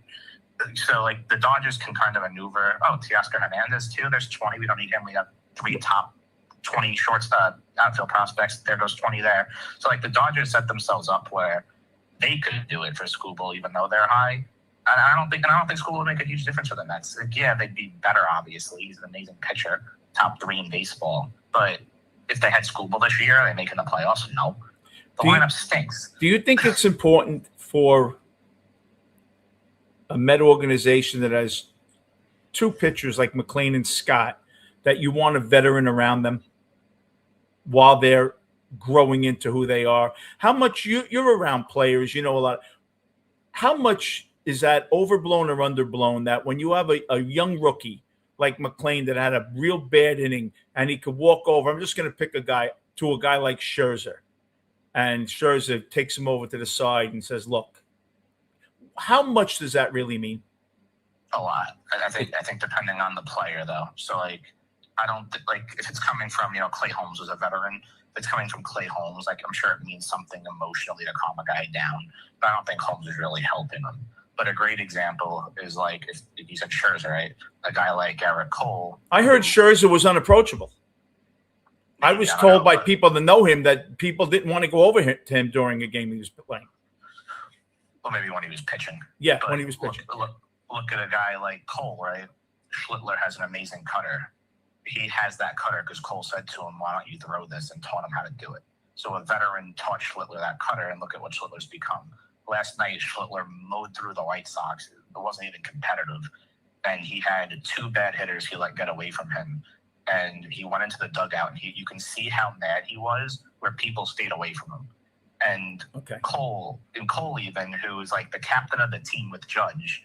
So, like, the Dodgers can kind of maneuver. Oh, Teoscar Hernandez, too. There's 20. We don't need him. We have 3 top 20 outfield prospects. There goes 20 there. So, like, the Dodgers set themselves up where they could do it for Skubal, even though they're high. I don't think School would make a huge difference for the Mets. Like, yeah, they'd be better, obviously. He's an amazing pitcher, top 3 in baseball. But if they had School this year, are they making the playoffs? No. The lineup stinks. Do you think it's important for a Met organization that has 2 pitchers like McLean and Scott that you want a veteran around them while they're growing into who they are? How much you're around players, you know a lot. How much is that overblown or underblown that when you have a young rookie like McLean that had a real bad inning and he could walk over, I'm just going to pick a guy like Scherzer, and Scherzer takes him over to the side and says, look, how much does that really mean? A lot. I think depending on the player, though. So, like, I don't if it's coming from, Clay Holmes was a veteran. If it's coming from Clay Holmes, like, I'm sure it means something emotionally to calm a guy down. But I don't think Holmes is really helping him. But a great example is, like, if you said Scherzer, right? A guy like Garrett Cole. I heard Scherzer was unapproachable. I was told by people that know him that people didn't want to go over to him during a game he was playing. Well, maybe when he was pitching. Yeah, when he was pitching. Look at a guy like Cole, right? Schlittler has an amazing cutter. He has that cutter because Cole said to him, why don't you throw this, and taught him how to do it. So a veteran taught Schlittler that cutter, and look at what Schlittler's become. Last night, Schlittler mowed through the White Sox. It wasn't even competitive. And he had 2 bad hitters he let get away from him. And he went into the dugout, and you can see how mad he was where people stayed away from him. And Cole even, who is like the captain of the team with Judge,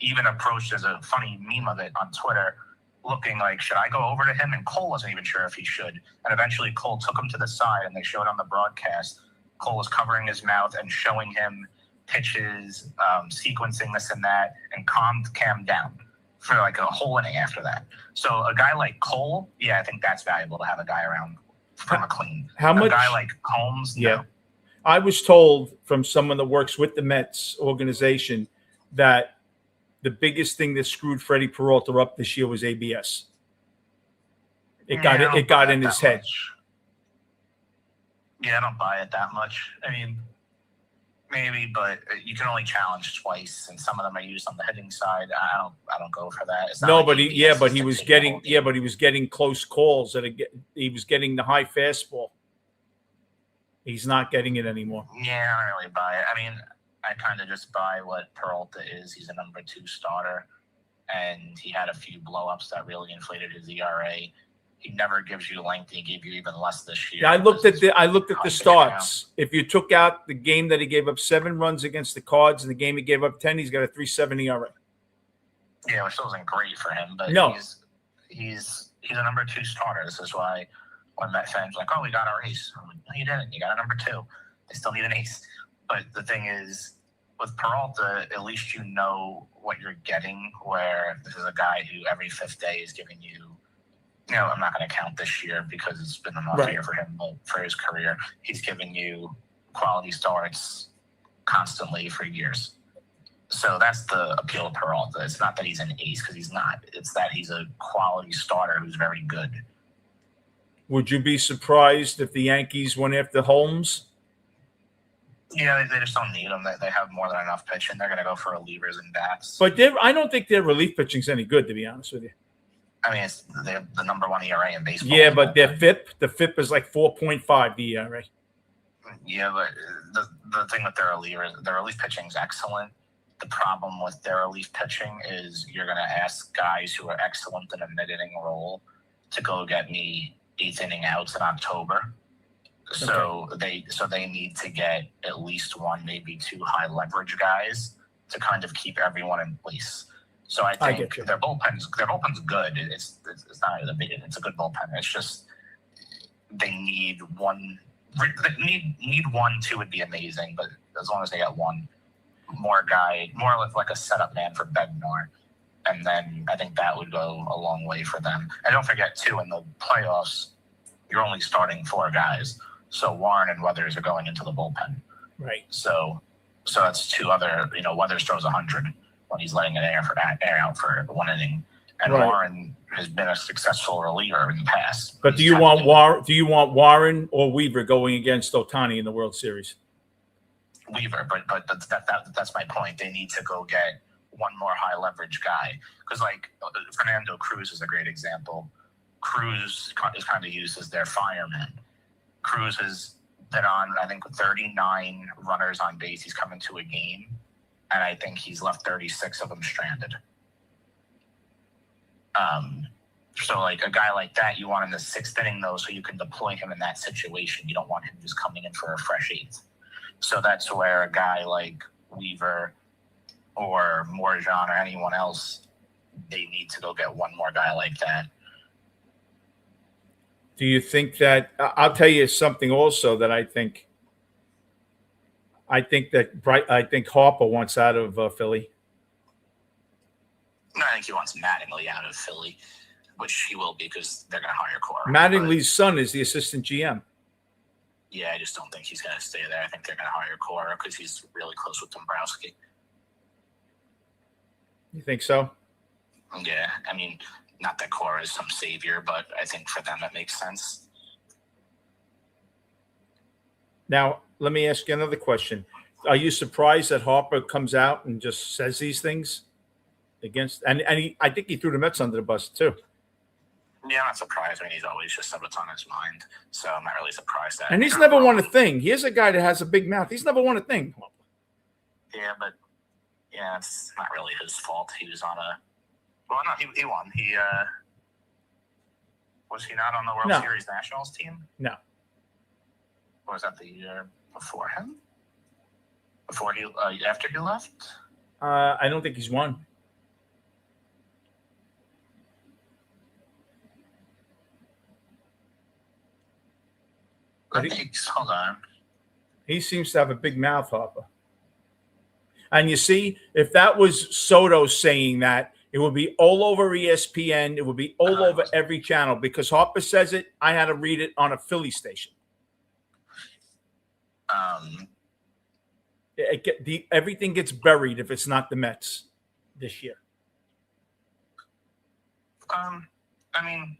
even approached as a funny meme of it on Twitter, looking like, should I go over to him? And Cole wasn't even sure if he should. And eventually Cole took him to the side, and they showed on the broadcast, Cole was covering his mouth and showing him pitches, sequencing this and that, and calmed Cam down for like a whole inning after that. So a guy like Cole, yeah, I think that's valuable to have a guy around for McLean. A guy like Holmes, yeah. No. I was told from someone that works with the Mets organization that the biggest thing that screwed Freddie Peralta up this year was ABS. It got in his head. Yeah, I don't buy it that much. I mean, maybe, but you can only challenge twice, and some of them are used on the hitting side. I don't go for that. It's not but he was getting close calls. He was getting the high fastball. He's not getting it anymore. Yeah, I don't really buy it. I mean, I kind of just buy what Peralta is. He's a number 2 starter, and he had a few blow-ups that really inflated his ERA. He never gives you length. He gave you even less this year. Yeah, I looked at the starts. If you took out the game that he gave up 7 runs against the Cards and the game he gave up 10, he's got a 3.70 ERA. Yeah, which wasn't great for him, but no, he's a number 2 starter. This is why when Met fans are like, oh, we got our ace. I'm like, no, you didn't. You got a number 2. They still need an ace. But the thing is, with Peralta, at least you know what you're getting, where this is a guy who every 5th day is giving you, I'm not going to count this year because it's been an off year for him, but for his career, he's given you quality starts constantly for years. So that's the appeal of Peralta. It's not that he's an ace, because he's not. It's that he's a quality starter who's very good. Would you be surprised if the Yankees went after Holmes? Yeah, they just don't need him. They have more than enough pitching. They're going to go for relievers and bats. But I don't think their relief pitching's any good, to be honest with you. I mean, they have the number 1 ERA in baseball. Yeah, but the FIP is like 4.5, the ERA. Yeah, but the thing with their relief pitching is excellent. The problem with their relief pitching is you're going to ask guys who are excellent in a mid-inning role to go get me 8th inning outs in October. So they need to get at least 1, maybe 2 high leverage guys to kind of keep everyone in place. So I think their bullpen's good. It's not it's a good bullpen. It's just they need 1. They need 1, 2 would be amazing, but as long as they get 1 more guy, more like a setup man for Bednar, and then I think that would go a long way for them. And don't forget too, in the playoffs, you're only starting 4 guys. So Warren and Weathers are going into the bullpen. Right. So that's 2 other, Weathers throws 100 when he's letting it air out for 1 inning. And Warren has been a successful reliever in the past. But do you want Warren or Weaver going against Ohtani in the World Series? Weaver, but that's my point. They need to go get one more high leverage guy. Because like Fernando Cruz is a great example. Cruz is kind of used as their fireman. Cruz has been on, I think, 39 runners on base. He's come into a game, and I think he's left 36 of them stranded. So like a guy like that, you want in the 6th inning though, so you can deploy him in that situation. You don't want him just coming in for a fresh 8th. So that's where a guy like Weaver or Morjan or anyone else, they need to go get one more guy like that. Do you think that I'll tell you something also that I think Harper wants out of Philly. No, I think he wants Mattingly out of Philly, which he will because they're going to hire Cora. Mattingly's son is the assistant GM. Yeah, I just don't think he's going to stay there. I think they're going to hire Cora because he's really close with Dombrowski. You think so? Yeah, I mean, not that Cora is some savior, but I think for them it makes sense. Now, let me ask you another question. Are you surprised that Harper comes out and just says these things against? And I think he threw the Mets under the bus too. Yeah, I'm not surprised. I mean, he's always just said what's on his mind, so I'm not really surprised that. And he's never won a thing. Here's a guy that has a big mouth. He's never won a thing. Yeah, but yeah, it's not really his fault. He was on a. Well, no, he won. He was he not on the World Series Nationals team? No. Or was that the year before him? Before he after he left? I don't think he's won. Hold on. He seems to have a big mouth, Harper. And you see, if that was Soto saying that, it would be all over ESPN. It would be all over every channel because Harper says it. I had to read it on a Philly station. Everything gets buried if it's not the Mets this year. I mean,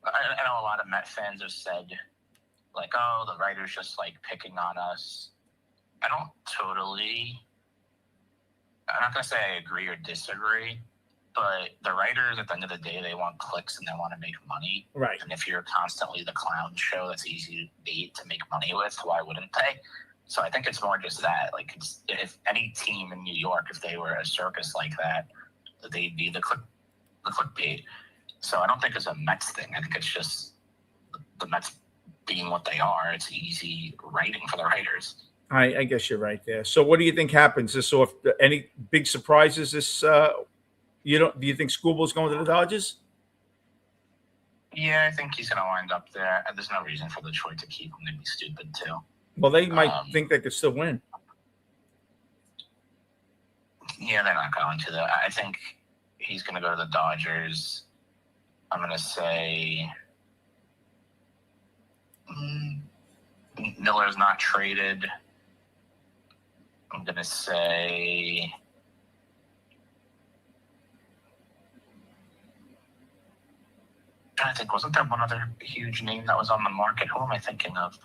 I know a lot of Met fans have said, like, oh, the writers just like picking on us. I don't totally. I'm not gonna say I agree or disagree, but the writers at the end of the day, they want clicks and they want to make money. Right. And if you're constantly the clown show that's easy to make money with, why wouldn't they? So I think it's more just that. Like, if any team in New York, if they were a circus like that, they'd be the clickbait. So I don't think it's a Mets thing. I think it's just the Mets being what they are. It's easy writing for the writers. I guess you're right there. So what do you think happens? So if any big surprises this do you think Schoolball's going to the Dodgers? Yeah, I think he's going to wind up there. There's no reason for Detroit to keep him. They'd be stupid too. Well, they might think they could still win. Yeah, they're not going to. I think he's going to go to the Dodgers. I'm going to say Miller's not traded. I'm going to say I think, wasn't there one other huge name that was on the market? Who am I thinking of?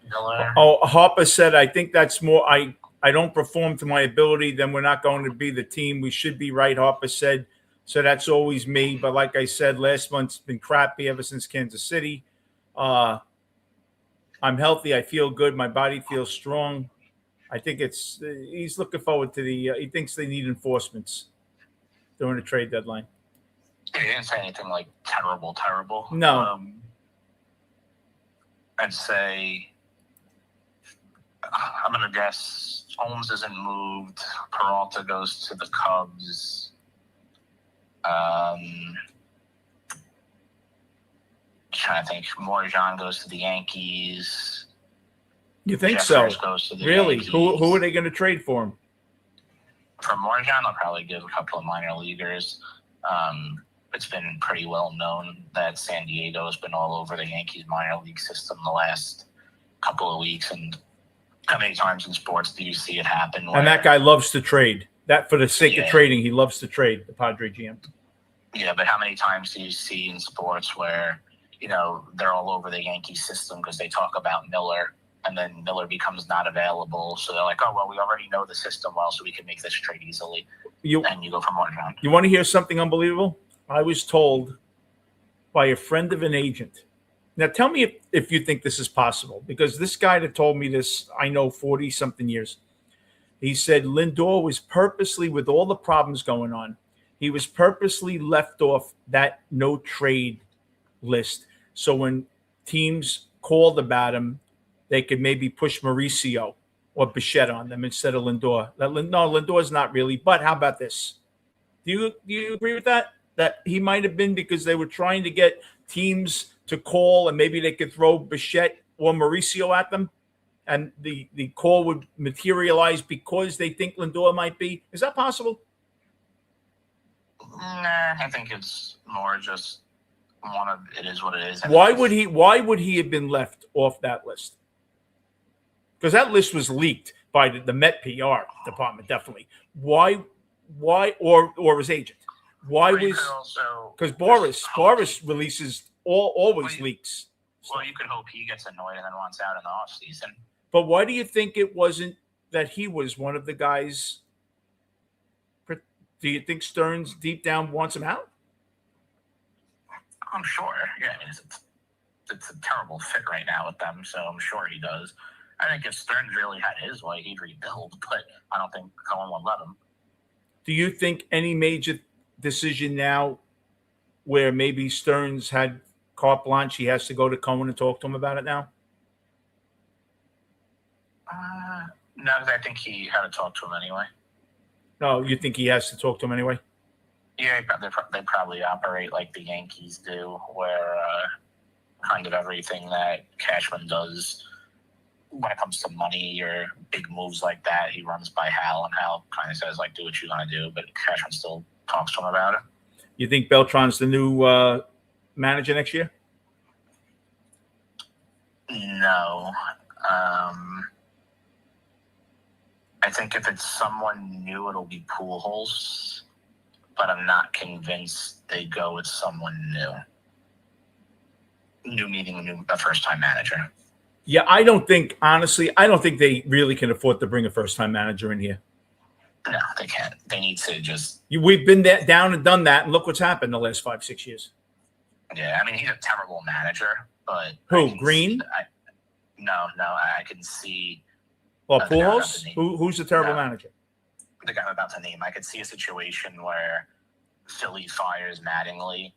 Miller? Oh, Harper said, I think that's more, I don't perform to my ability, then we're not going to be the team we should be, right? Harper said, so that's always me. But like I said, last month's been crappy ever since Kansas City. I'm healthy. I feel good. My body feels strong. I think he's looking forward to he thinks they need enforcements during the trade deadline. He didn't say anything like terrible. No. I'd say, I'm going to guess Holmes isn't moved. Peralta goes to the Cubs. Trying to think. Morjan goes to the Yankees. You think Jeffers so? Goes to the really? Yankees. Who are they going to trade for him? For Morjan, they'll probably give a couple of minor leaguers. It's been pretty well known that San Diego has been all over the Yankees minor league system the last couple of weeks. And how many times in sports do you see it happen? And that guy loves to trade. That for the sake of trading, he loves to trade, the Padre GM. Yeah, but how many times do you see in sports where, they're all over the Yankee system because they talk about Miller and then Miller becomes not available. So they're like, oh, well, we already know the system well, so we can make this trade easily. And you go from one round. You want to hear something unbelievable? I was told by a friend of an agent. Now, tell me if you think this is possible, because this guy that told me this, I know 40-something years. He said Lindor was purposely, with all the problems going on, he was purposely left off that no trade list. So when teams called about him, they could maybe push Mauricio or Bichette on them instead of Lindor. No, Lindor's not really. But how about this? Do you agree with that? That he might have been because they were trying to get teams to call and maybe they could throw Bichette or Mauricio at them, and the call would materialize because they think Lindor might be. Is that possible? Nah, I think it's more just it is what it is. Why would he have been left off that list? Because that list was leaked by the Met PR department, definitely. Why, or his agent? Why was, because Boris releases always leaks. Well, you could hope he gets annoyed and then wants out in the offseason. But why do you think it wasn't that he was one of the guys? Do you think Stearns deep down wants him out? I'm sure. Yeah, I mean, it's a terrible fit right now with them, so I'm sure he does. I think if Stearns really had his way, he'd rebuild, but I don't think Cohen would let him. Do you think any major decision now where maybe Stearns had carte blanche, he has to go to Cohen and talk to him about it now? No, because I think he had to talk to him anyway. No, you think he has to talk to him anyway? Yeah, they probably operate like the Yankees do, where kind of everything that Cashman does when it comes to money or big moves like that, he runs by Hal, and Hal kind of says, like, do what you're going to do, but Cashman still talks to him about it. You think Beltran's the new manager next year? No. I think if it's someone new, it'll be Pujols, but I'm not convinced they go with someone new. New meaning a first-time manager. Yeah, honestly, I don't think they really can afford to bring a first-time manager in here. No, they can't. They need to just... We've been down and done that, and look what's happened the last 5-6 years. Yeah, I mean, he's a terrible manager, but... Who, Green? No, I can see... Well, Pujols? Who's the terrible manager? The guy I'm about to name. I could see a situation where Philly fires Mattingly,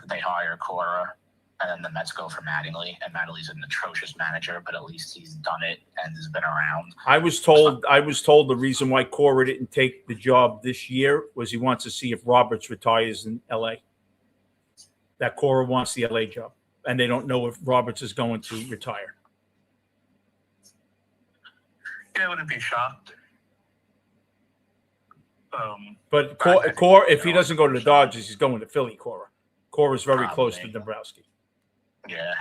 they hire Cora, and then the Mets go for Mattingly, and Mattingly's an atrocious manager, but at least he's done it and has been around. I was told the reason why Cora didn't take the job this year was he wants to see if Roberts retires in L.A. That Cora wants the L.A. job, and they don't know if Roberts is going to retire. Yeah, I wouldn't be shocked. But Cora, if he doesn't go to the Dodgers, he's going to Philly. Cora's very close to Dombrowski. Yeah,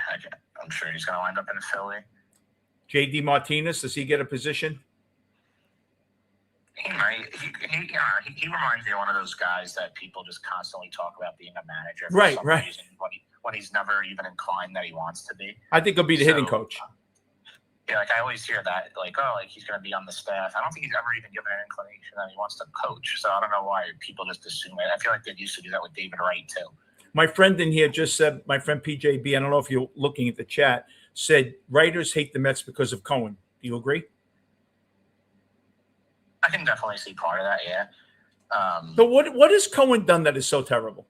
I'm sure he's going to wind up in Philly. J.D. Martinez, does he get a position? He might. He reminds me of one of those guys that people just constantly talk about being a manager for some reason when he's never even inclined that he wants to be. I think he'll be the hitting coach. Yeah, like I always hear that, like, oh, like he's going to be on the staff. I don't think he's ever even given an inclination that he wants to coach. So I don't know why people just assume it. I feel like they used to do that with David Wright too. My friend in here just said, my friend PJB, I don't know if you're looking at the chat, said writers hate the Mets because of Cohen. Do you agree? I can definitely see part of that, yeah. So what has Cohen done that is so terrible?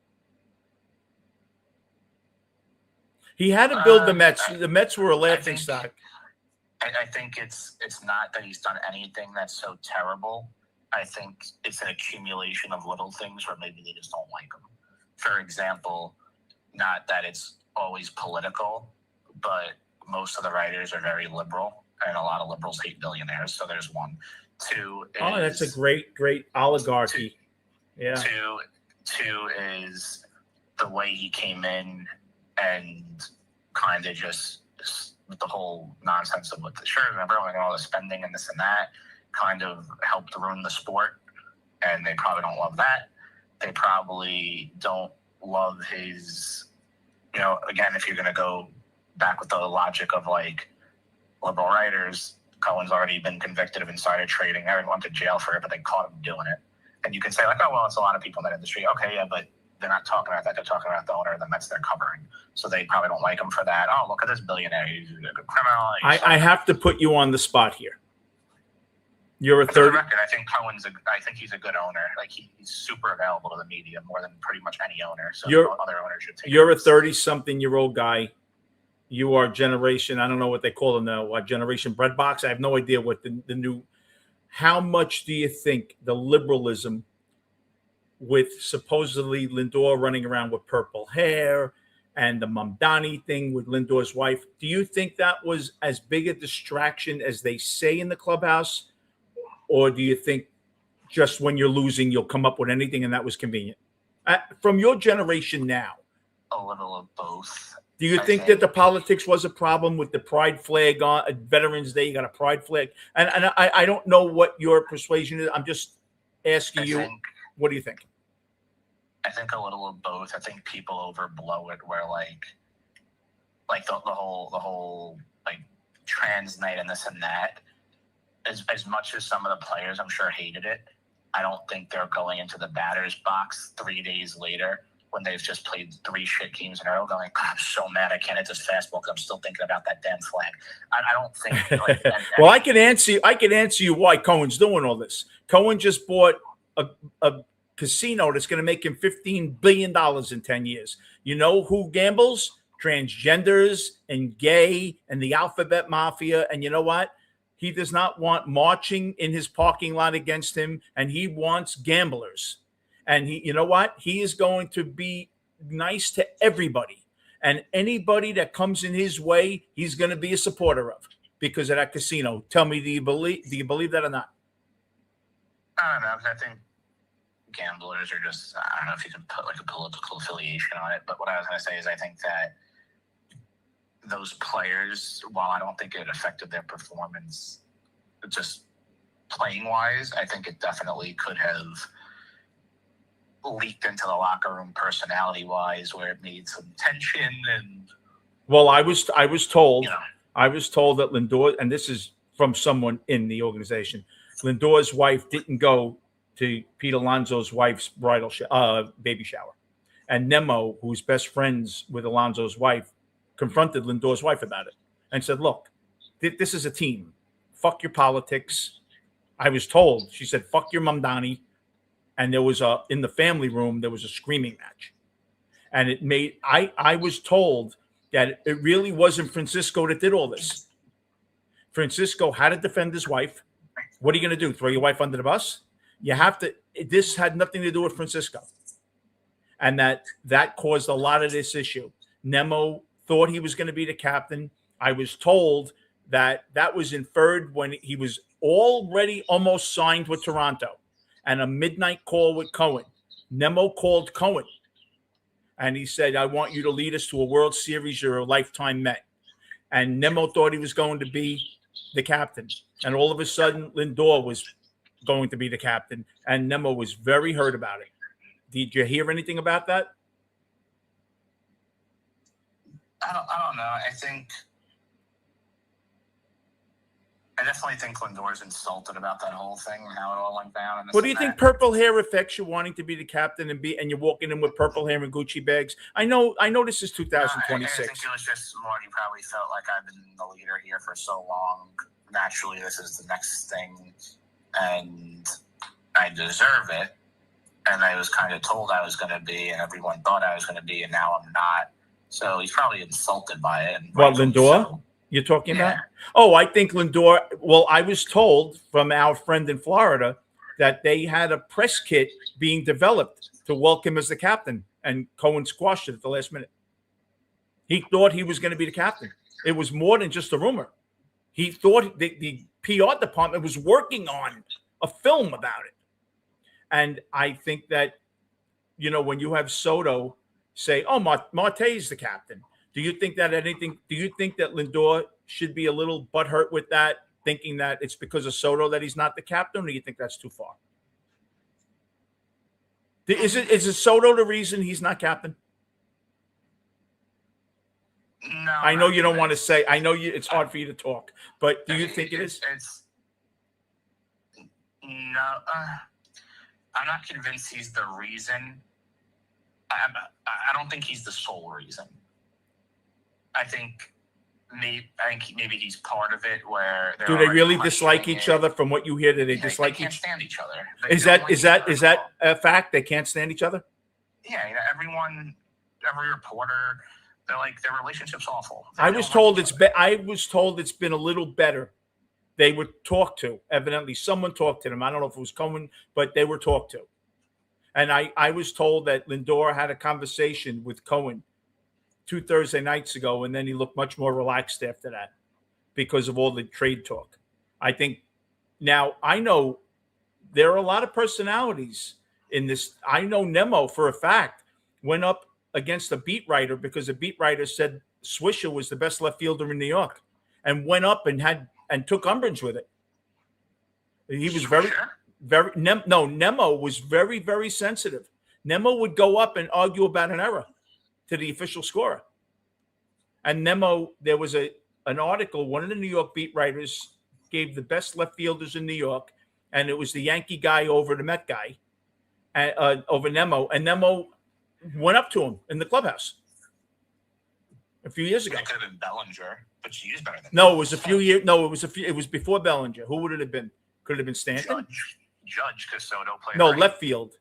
He had to build the Mets. The Mets were a laughing stock. I think it's not that he's done anything that's so terrible. I think it's an accumulation of little things where maybe they just don't like him. For example, not that it's always political, but most of the writers are very liberal, and a lot of liberals hate billionaires. So there's one. Two is, that's a great oligarchy. Two is the way he came in and kind of just with the whole nonsense of what the shirt and everyone and all the spending and this and that kind of helped ruin the sport. And they probably don't love that. They probably don't love his, again, if you're going to go back with the logic of like liberal writers. Cohen's already been convicted of insider trading. Everyone went to jail for it, but they caught him doing it. And you can say, like, oh, well, it's a lot of people in that industry. Okay, yeah, but they're not talking about that. They're talking about the owner of the Mets they're covering. So they probably don't like him for that. Oh, look at this billionaire. He's a good criminal. I have to put you on the spot here. You're a third. I think I think he's a good owner. Like he's super available to the media more than pretty much any owner. So other owners should take. You're a 30-something-year-old guy. You are generation. I don't know what they call them now. What generation breadbox? I have no idea what the new. How much do you think the liberalism with supposedly Lindor running around with purple hair and the Mamdani thing with Lindor's wife? Do you think that was as big a distraction as they say in the clubhouse? Or do you think just when you're losing, you'll come up with anything and that was convenient? From your generation now. A little of both. Do you think that the politics was a problem with the pride flag on Veterans Day? You got a pride flag. And I don't know what your persuasion is. I'm just asking you, what do you think? I think a little of both. I think people overblow it where like the whole like trans night and this and that. As much as some of the players, I'm sure, hated it, I don't think they're going into the batter's box 3 days later when they've just played 3 shit games in a row going, God, I'm so mad I can't hit this fastball because I'm still thinking about that damn flag. I don't think. Like, well, I can answer you why Cohen's doing all this. Cohen just bought a casino that's going to make him $15 billion in 10 years. You know who gambles? Transgenders and gay and the alphabet mafia. And you know what? He does not want marching in his parking lot against him, and he wants gamblers. And you know what? He is going to be nice to everybody. And anybody that comes in his way, he's going to be a supporter of because of that casino. Tell me, do you believe that or not? I don't know. I think gamblers are just, I don't know if you can put like a political affiliation on it, but what I was going to say is I think that those players, while I don't think it affected their performance just playing wise, I think it definitely could have leaked into the locker room personality wise where it made some tension. And well, I was told that Lindor, and this is from someone in the organization, Lindor's wife didn't go to Pete Alonso's wife's baby shower, and Nemo, who's best friends with Alonso's wife, confronted Lindor's wife about it and said, look, this is a team. Fuck your politics. I was told, she said, fuck your Mamdani. And there was in the family room, there was a screaming match. And it made, I was told that it really wasn't Francisco that did all this. Francisco had to defend his wife. What are you going to do? Throw your wife under the bus? You have to, this had nothing to do with Francisco. And that caused a lot of this issue. Nemo thought he was going to be the captain. I was told that was inferred when he was already almost signed with Toronto and a midnight call with Cohen. Nemo called Cohen and he said, I want you to lead us to a World Series. You're a lifetime Met. And Nemo thought he was going to be the captain. And all of a sudden, Lindor was going to be the captain. And Nemo was very hurt about it. Did you hear anything about that? I don't know. I definitely think Lindor's insulted about that whole thing and how it all went down. What do you think purple hair affects you wanting to be the captain and you're walking in with purple hair and Gucci bags? I know this is 2026. I think it was just more he probably felt like I've been the leader here for so long. Naturally, this is the next thing, and I deserve it. And I was kind of told I was going to be, and everyone thought I was going to be, and now I'm not. So he's probably insulted by it. Well, Lindor, you're talking about? Oh, I think Lindor. Well, I was told from our friend in Florida that they had a press kit being developed to welcome as the captain, and Cohen squashed it at the last minute. He thought he was going to be the captain. It was more than just a rumor. He thought the PR department was working on a film about it. And I think that, when you have Soto say, oh, Marte's the captain, do you think that Lindor should be a little butthurt with that, thinking that it's because of Soto that he's not the captain, or do you think that's too far? Is it Soto the reason he's not captain? No, I know you don't want to say. I know you. It's hard for you to talk, but do you think it is? No. I'm not convinced he's the reason. I don't think he's the sole reason. I think maybe he's part of it. Where do they really dislike each other? From what you hear, do they dislike they can't stand each other? Is that a fact? They can't stand each other? Yeah, every reporter, they're like their relationship's awful. I was told it's been a little better. They were talked to. Evidently, someone talked to them. I don't know if it was Cohen, but they were talked to. And I was told that Lindor had a conversation with Cohen 2 Thursday nights ago, and then he looked much more relaxed after that because of all the trade talk. I think now I know there are a lot of personalities in this. I know Nemo for a fact went up against a beat writer because a beat writer said Swisher was the best left fielder in New York, and went up and took umbrage with it. He was Nemo was very, very sensitive. Nemo would go up and argue about an error to the official scorer. And Nemo, there was an article, one of the New York beat writers gave the best left fielders in New York, and it was the Yankee guy over the Met guy, over Nemo. And Nemo went up to him in the clubhouse a few years ago. It could have been Bellinger, but she's better than No, it was a few years. No, it was before Bellinger. Who would it have been? Could it have been Stanton? Judge, because Soto played right. left Field.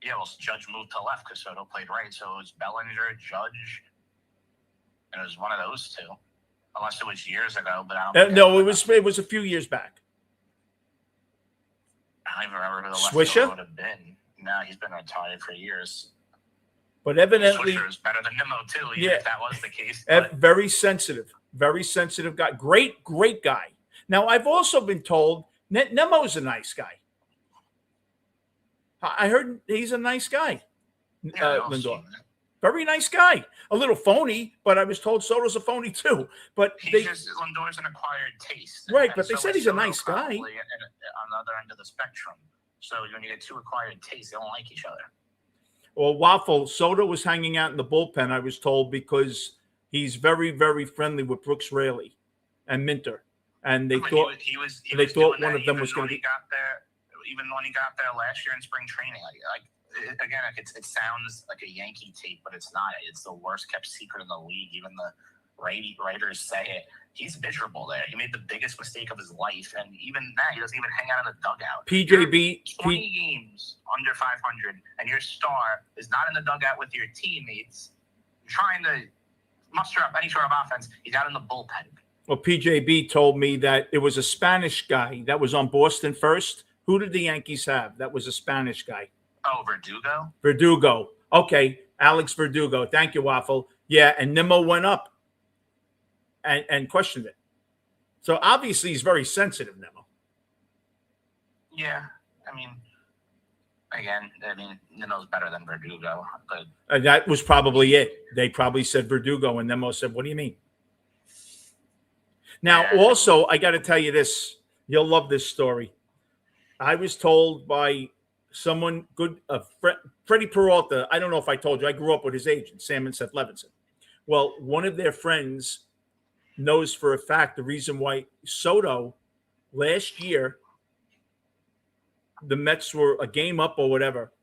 Yeah, well, Judge moved to left because Soto played right. So it was Bellinger, Judge, and it was one of those two. Unless it was years ago, but I don't no, it was a few years back. I don't even remember who the left Swisher would have been. No, he's been retired for years. But evidently, Swisher is better than Nemo too. Even if that was the case. Very sensitive guy. Great guy. Now I've also been told Nemo's a nice guy. I heard he's a nice guy. Lindor. Very nice guy. A little phony, but I was told Soto's a phony too. But Lindor's an acquired taste. Right, but they said he's a nice guy. On the other end of the spectrum. So when you get two acquired tastes, they don't like each other. Well, Waffle, Soto was hanging out in the bullpen, I was told, because he's very, very friendly with Brooks Raley and Minter. And they thought one of them was going to be. Even when he got there last year in spring training, it sounds like a Yankee tape, but it's not. It's the worst kept secret in the league. Even the writers say it. He's miserable there. He made the biggest mistake of his life, and even that, he doesn't even hang out in the dugout. PJB, 20 games under 500, and your star is not in the dugout with your teammates, trying to muster up any sort of offense. He's out in the bullpen. Well, PJB told me that it was a Spanish guy that was on Boston first. Who did the Yankees have? That was a Spanish guy. Oh, Verdugo? Verdugo. Okay, Alex Verdugo. Thank you, Waffle. Yeah, and Nemo went up and questioned it. So obviously he's very sensitive, Nemo. Yeah, Nemo's better than Verdugo. But that was probably it. They probably said Verdugo, and Nemo said, "What do you mean?" Now, also, I got to tell you this. You'll love this story. I was told by someone good, Freddie Peralta. I don't know if I told you. I grew up with his agent, Sam and Seth Levinson. Well, one of their friends knows for a fact the reason why Soto last year, the Mets were a game up or whatever,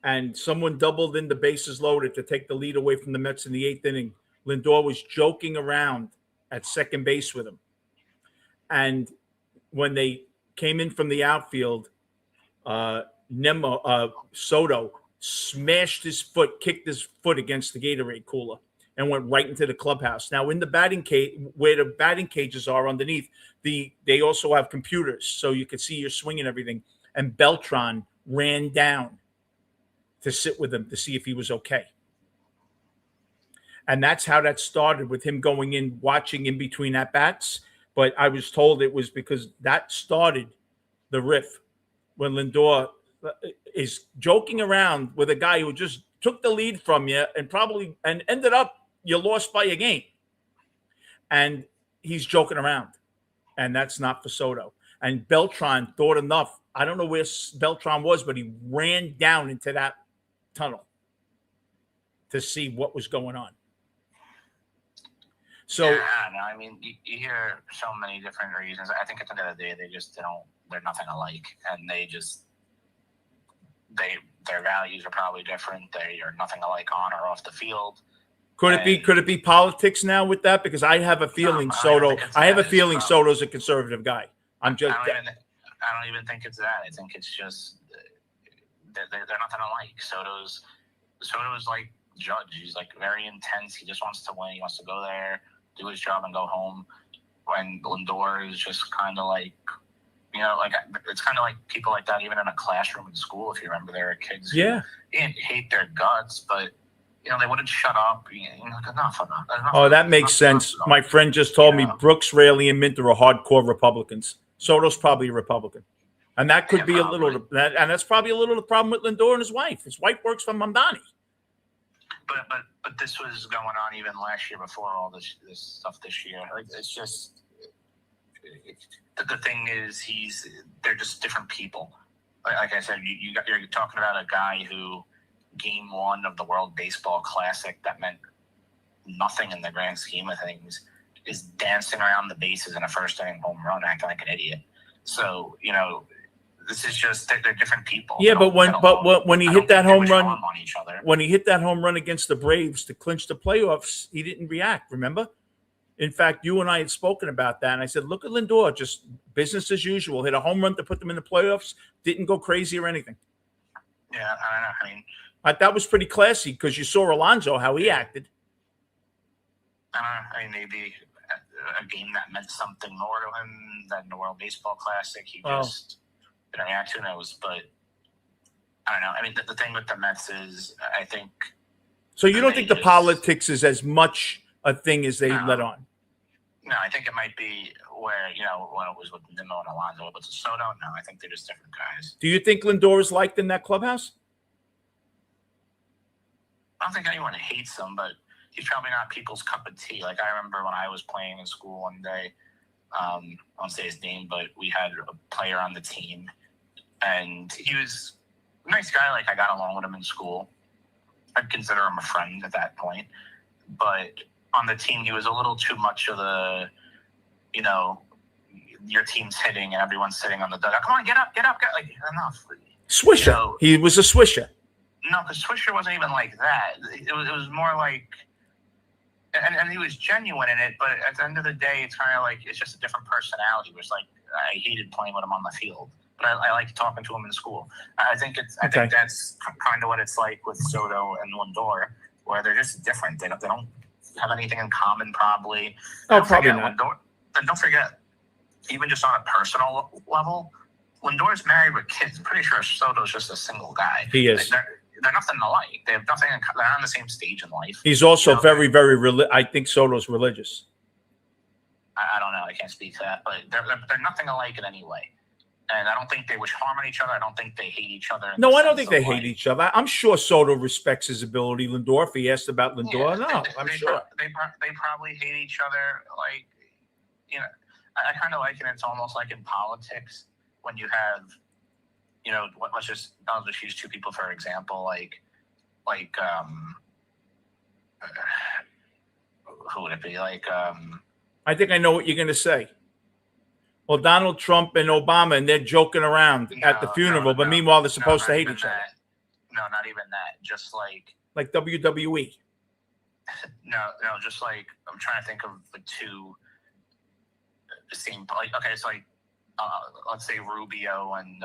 and someone doubled in the bases loaded to take the lead away from the Mets in the 8th inning. Lindor was joking around at second base with him. And when they came in from the outfield, Soto smashed his foot, kicked his foot against the Gatorade cooler and went right into the clubhouse. Now, in the batting cage, where the batting cages are underneath, they also have computers, so you could see your swing and everything. And Beltran ran down to sit with him to see if he was okay. And that's how that started, with him going in, watching in between at-bats. But I was told it was because that started the riff when Lindor is joking around with a guy who just took the lead from you and ended up you lost by a game. And he's joking around. And that's not for Soto. And Beltran thought enough. I don't know where Beltran was, but he ran down into that tunnel to see what was going on. So yeah, I don't know. I mean, you hear so many different reasons. I think at the end of the day, they're nothing alike, and their values are probably different. They are nothing alike on or off the field. could it be politics now with that? Because I have a feeling Soto's a conservative guy. I don't even think it's that. I think it's just they're nothing alike. Soto's like Judge. He's like very intense. He just wants to win. He wants to go there, do his job, and go home. When Lindor is just kind of like, like it's kind of like people like that, even in a classroom in school. If you remember, there were kids who didn't hate their guts, but they wouldn't shut up. Enough. Oh, that makes sense. My friend just told me Brooks, Raley, and Minter are hardcore Republicans. Soto's probably a Republican, and that could be probably a little. And that's probably a little the problem with Lindor and his wife. His wife works for Mamdani. But this was going on even last year before all this stuff this year. Like, it's just the thing is they're just different people. Like I said, you're talking about a guy who Game 1 of the World Baseball Classic that meant nothing in the grand scheme of things is dancing around the bases in a first inning home run, acting like an idiot. So this is just they're different people. Yeah, but when he hit that home run, when he hit that home run against the Braves to clinch the playoffs, he didn't react. Remember? In fact, you and I had spoken about that, and I said, "Look at Lindor, just business as usual. Hit a home run to put them in the playoffs. Didn't go crazy or anything." Yeah, I don't know. I mean, that was pretty classy because you saw Alonso how he acted. I mean, maybe a game that meant something more to him than the World Baseball Classic. He just didn't react to those. But I don't know. I mean, the thing with the Mets is, I think. So you don't think the politics is as much a thing as they let on? No, I think it might be where, when it was with Nimmo and Alonso, but Soto, no, I think they're just different guys. Do you think Lindor is liked in that clubhouse? I don't think anyone hates him, but he's probably not people's cup of tea. Like, I remember when I was playing in school one day, I won't say his name, but we had a player on the team, and he was a nice guy. Like, I got along with him in school. I'd consider him a friend at that point. But on the team, he was a little too much of the, your team's hitting and everyone's sitting on the dugout. Come on, get up. Like, enough. Swisher. He was a swisher. No, because Swisher wasn't even like that. It was more like, and he was genuine in it, but at the end of the day, it's kind of like, it's just a different personality. Where it's like, I hated playing with him on the field, but I liked talking to him in school. I think that's kind of what it's like with Soto and Lindor, where they're just different. They don't have anything in common, probably. Probably not. And don't forget, even just on a personal level, Lindor's married with kids. I'm pretty sure Soto's just a single guy. He is. They're nothing alike. They have nothing. They're on the same stage in life. He's also very, very I think Soto's religious. I don't know. I can't speak to that, but they're nothing alike in any way. And I don't think they wish harm on each other. I don't think they hate each other. No, I don't think they hate each other. I'm sure Soto respects his ability. Lindor, if he asked about Lindor, I'm sure. They probably hate each other. Like, I kind of like it. It's almost like in politics when you have, I'll just use two people for example. Like, who would it be? Like, I think I know what you're going to say. Well, Donald Trump and Obama, and they're joking around at the funeral, but meanwhile, they're supposed to hate each other. No, not even that. Just like WWE. No, just like, I'm trying to think of the two same, like, okay, it's like, let's say Rubio and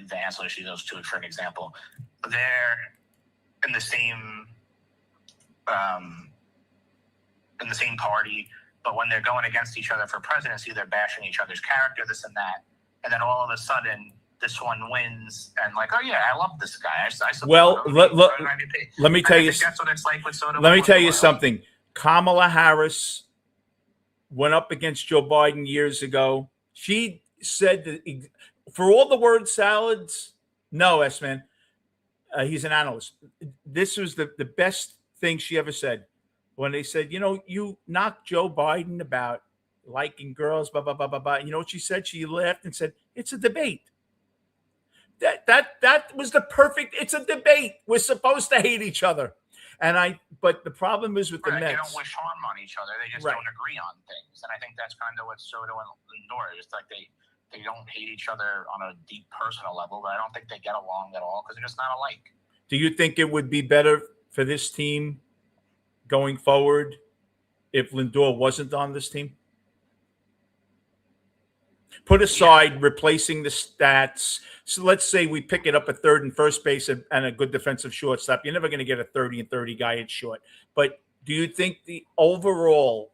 Vance, let's use those two for an example. They're in the same party, but when they're going against each other for presidency, they're bashing each other's character, this and that. And then all of a sudden, this one wins, and like, oh yeah, I love this guy. Let me tell you. That's what it's like with Soto. Let me tell you something. Kamala Harris went up against Joe Biden years ago. She said that for all the word salads, no, S-Man, he's an analyst. This was the best thing she ever said. When they said, you knocked Joe Biden about liking girls, blah, blah, blah, blah, blah. You know what she said? She laughed and said, it's a debate. That was the perfect, it's a debate. We're supposed to hate each other. But the problem is with the Right, Mets. they don't wish harm on each other. They just Right. don't agree on things, and I think that's kind of what Soto and Lindor is. Like they don't hate each other on a deep personal level, but I don't think they get along at all because they're just not alike. Do you think it would be better for this team going forward if Lindor wasn't on this team? Put aside replacing the stats. So let's say we pick it up at third and first base and a good defensive shortstop. You're never going to get a 30 and 30 guy at short. But do you think the overall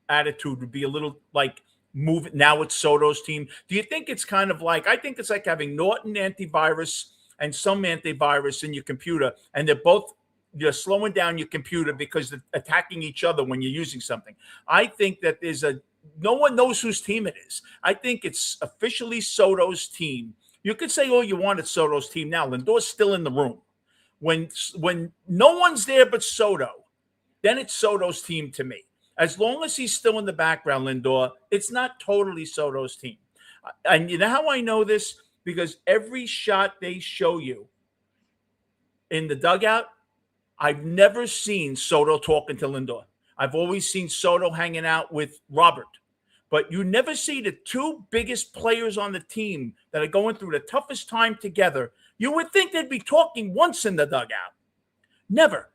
attitude would be a little like move? Now it's Soto's team. Do you think it's kind of like, I think it's like having Norton antivirus and some antivirus in your computer, and you're slowing down your computer because they're attacking each other when you're using something. I think that no one knows whose team it is. I think it's officially Soto's team. You could say all you want at Soto's team now. Lindor's still in the room. When no one's there but Soto, then it's Soto's team to me. As long as he's still in the background, Lindor, it's not totally Soto's team. And you know how I know this? Because every shot they show you in the dugout, I've never seen Soto talking to Lindor. I've always seen Soto hanging out with Robert. But you never see the two biggest players on the team that are going through the toughest time together. You would think they'd be talking once in the dugout. Never.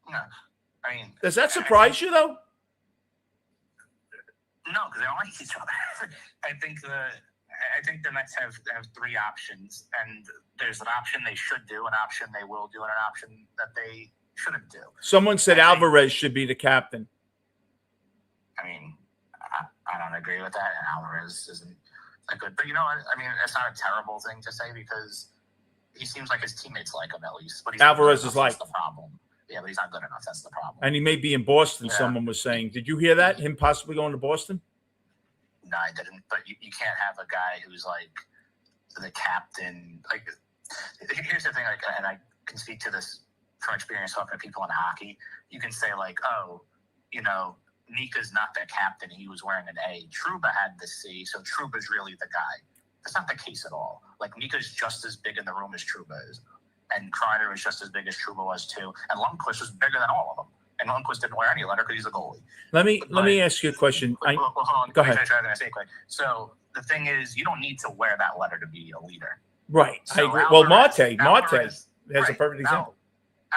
No. I mean, does that surprise you, though? No, because they don't like each other. I think the Mets have three options, and there's an option they should do, an option they will do, and an option that they shouldn't do. Someone said Alvarez should be the captain. I mean, I don't agree with that, and Alvarez isn't that good. But you know what? I mean, it's not a terrible thing to say because he seems like his teammates like him at least. But Alvarez is like the problem. Yeah, but he's not good enough. That's the problem. And he may be in Boston, someone was saying. Did you hear that? Him possibly going to Boston? No, I didn't. But you can't have a guy who's like the captain. Like, here's the thing, like, and I can speak to this from experience talking to people in hockey. You can say, like, oh, you know, Mika's not the captain. He was wearing an A. Trouba had the C, so Trouba's really the guy. That's not the case at all. Like, Mika's just as big in the room as Trouba is. And Kreider was just as big as Trouba was too. And Lundqvist was bigger than all of them. And Lundqvist didn't wear any letter because he's a goalie. Let me ask you a question. Hold on. Go ahead. So the thing is, you don't need to wear that letter to be a leader. Right. So I agree. Well, Marte has a perfect example.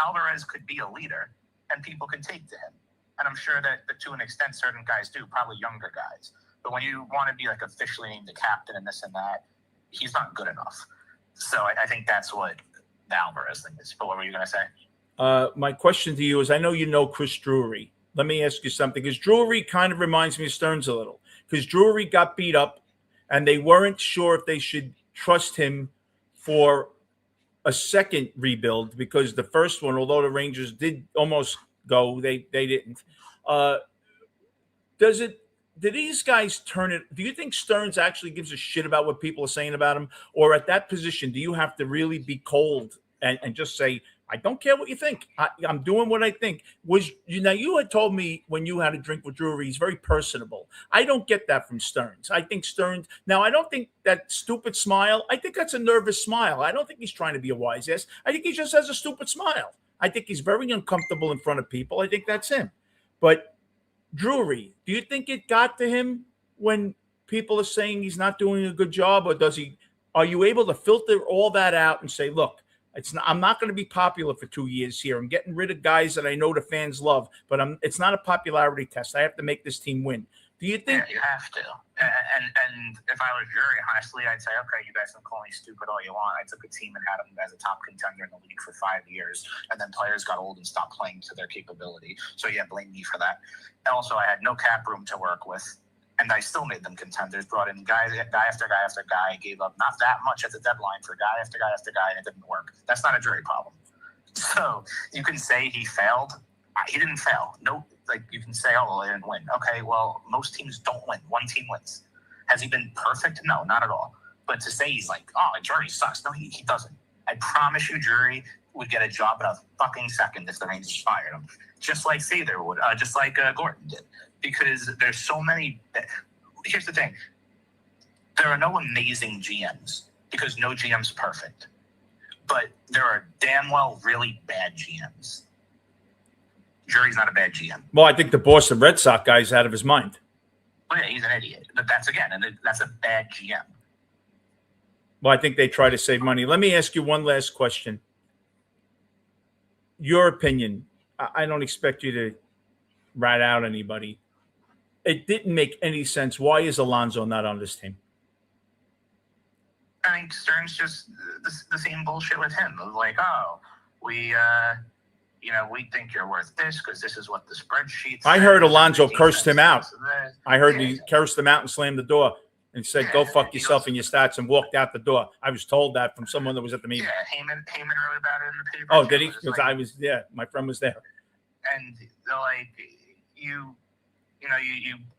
Alvarez could be a leader, and people can take to him. And I'm sure that to an extent, certain guys do, probably younger guys. But when you want to be like officially named the captain and this and that, he's not good enough. So I think that's what the Alvarez thing is. But what were you going to say? My question to you is, I know you know Chris Drury. Let me ask you something, because Drury kind of reminds me of Stearns a little, because Drury got beat up, and they weren't sure if they should trust him for a second rebuild, because the first one, although the Rangers did almost go, they didn't. Do these guys turn it? Do you think Stearns actually gives a shit about what people are saying about him? Or at that position, do you have to really be cold and just say, I don't care what you think. I'm doing what I think. You had told me when you had a drink with Drury, he's very personable. I don't get that from Stearns. I think Stearns, now I don't think that stupid smile, I think that's a nervous smile. I don't think he's trying to be a wise ass. I think he just has a stupid smile. I think he's very uncomfortable in front of people. I think that's him. But Drury, do you think it got to him when people are saying he's not doing a good job, or are you able to filter all that out and say, look, I'm not going to be popular for 2 years here. I'm getting rid of guys that I know the fans love, but it's not a popularity test. I have to make this team win. Do you think? Yeah, you have to. And if I was Drury, honestly, I'd say, okay, you guys can call me stupid all you want. I took a team and had them as a top contender in the league for 5 years, and then players got old and stopped playing to their capability. So yeah, blame me for that. And also, I had no cap room to work with, and I still made them contenders. Brought in guy after guy after guy. Gave up not that much at the deadline for guy after guy after guy, and it didn't work. That's not a Drury problem. So you can say he failed. He didn't fail. No, like you can say, oh, well, they didn't win. Okay, well, most teams don't win. One team wins. Has he been perfect? No, not at all. But to say he's like, oh, Drury sucks. No, he doesn't. I promise you, Drury would get a job in a fucking second if the Rangers fired him. Just like Sather would. Just like Gordon did. Because there's so many. Here's the thing. There are no amazing GMs because no GM's perfect. but there are damn well really bad GMs. Jury's not a bad GM. Well, I think the Boston Red Sox guy's out of his mind. Oh, yeah, he's an idiot. But that's a bad GM. Well, I think they try to save money. Let me ask you one last question. Your opinion. I don't expect you to rat out anybody. It didn't make any sense. Why is Alonso not on this team? I think Stern's just the same bullshit with him. It was like, oh, we think you're worth this because this is what the spreadsheet says. I heard Alonso cursed him out. I heard he cursed him out and slammed the door and said, go fuck yourself and your stats, and walked out the door. I was told that from someone that was at the meeting. Yeah, Heyman wrote about it in the paper. Oh, did he? Because I was, my friend was there. And they're like, you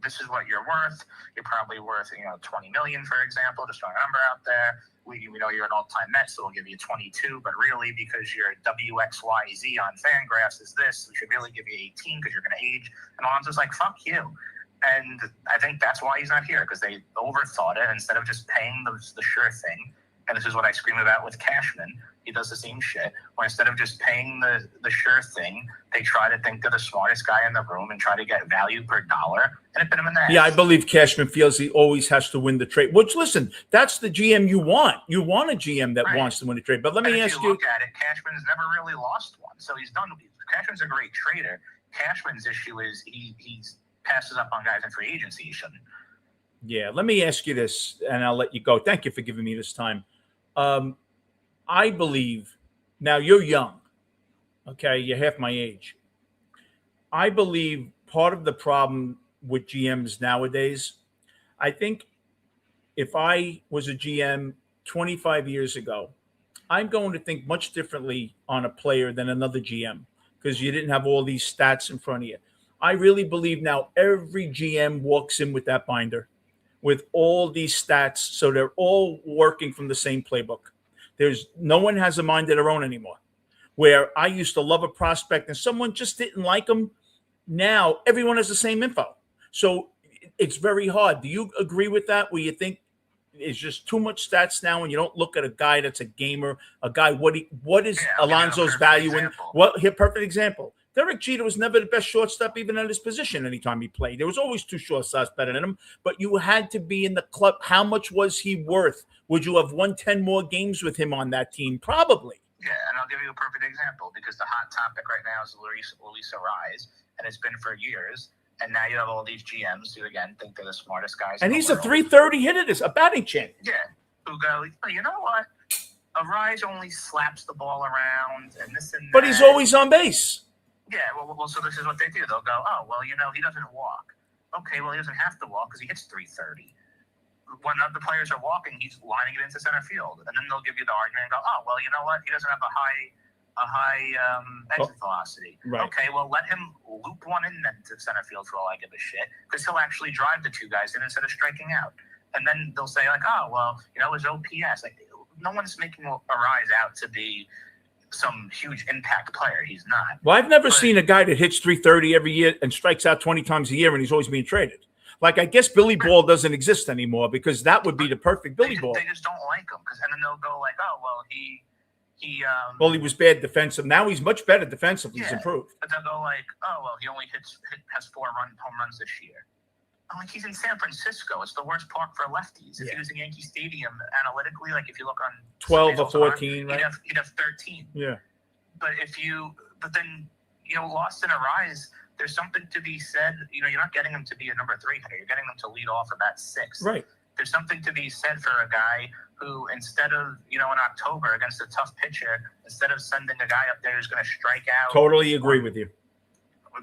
this is what you're worth. You're probably worth, $20 million, for example, just throwing a number out there. We know you're an all-time Mets, so we'll give you 22, but really because your WXYZ on Fangraphs is this, we should really give you 18 because you're going to age. And Alonso's like, fuck you. And I think that's why he's not here, because they overthought it. Instead of just paying the sure thing, and this is what I scream about with Cashman, he does the same shit, where instead of just paying the sure thing, they try to think they're the smartest guy in the room and try to get value per dollar, and it put him in the ass. Yeah, I believe Cashman feels he always has to win the trade, which, listen, that's the GM you want. You want a GM that wants to win the trade. But let me ask you. Look at it, Cashman's never really lost one, so he's done. Cashman's a great trader. Cashman's issue is he passes up on guys in free agency he shouldn't. Yeah, let me ask you this, and I'll let you go. Thank you for giving me this time. I believe, now you're young, okay? You're half my age. I believe part of the problem with GMs nowadays, I think if I was a GM 25 years ago, I'm going to think much differently on a player than another GM because you didn't have all these stats in front of you. I really believe now every GM walks in with that binder with all these stats, so they're all working from the same playbook. No one has a mind of their own anymore. Where I used to love a prospect and someone just didn't like him, now everyone has the same info. So it's very hard. Do you agree with that, where you think it's just too much stats now and you don't look at a guy that's a gamer, a guy, what is Alonso's value in? Here, perfect example. Derek Jeter was never the best shortstop even at his position anytime he played. There was always two shortstops better than him, but you had to be in the club. How much was he worth? Would you have won 10 more games with him on that team? Probably. Yeah, and I'll give you a perfect example because the hot topic right now is Luis Arraez, and it's been for years. And now you have all these GMs who, again, think they're the smartest guys. And he's a 330 hitter, a batting champ. Yeah, who go, oh, you know what? Arraez only slaps the ball around and this and that. But he's always on base. Yeah, well, so this is what they do. They'll go, oh, well, he doesn't walk. Okay, well, he doesn't have to walk because he hits 330. When other players are walking, he's lining it into center field. And then they'll give you the argument and go, oh, well, you know what? He doesn't have a high exit velocity. Right. Okay, well, let him loop one in then to center field for all I give a shit because he'll actually drive the two guys in instead of striking out. And then they'll say, like, oh, well, his OPS. Like, no one's making Arraez out to be some huge impact player. He's not. Well, I've never seen a guy that hits 330 every year and strikes out 20 times a year and he's always being traded. Like, I guess Billy Ball doesn't exist anymore because that would be the perfect Billy Ball. They just don't like him and then they'll go like, oh, well, he was bad defensive. Now he's much better defensively. He's improved. But they'll go like, oh, well, he only has 4 home runs this year. I'm like, he's in San Francisco. It's the worst park for lefties. If he was in Yankee Stadium, analytically, like if you look on 12 or 14, right? He'd have 13. Yeah. But then lost in Arraez, there's something to be said. You're not getting him to be a number 3 hitter. You're getting him to lead off of that 6. Right. There's something to be said for a guy who, instead of, in October against a tough pitcher, instead of sending a guy up there who's going to strike out. Totally agree with you.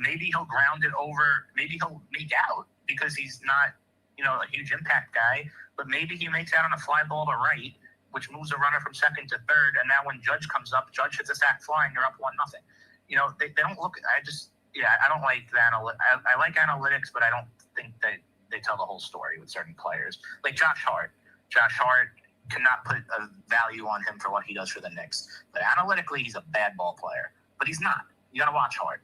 Maybe he'll ground it over. Maybe he'll make out because he's not, a huge impact guy. But maybe he makes out on a fly ball to right, which moves a runner from second to third. And now when Judge comes up, Judge hits a sac fly and you're up 1-0. They don't look. I don't like the analytics. I like analytics, but I don't think that they tell the whole story with certain players. Like Josh Hart. Josh Hart cannot put a value on him for what he does for the Knicks. But analytically, he's a bad ball player. But he's not. You got to watch Hart.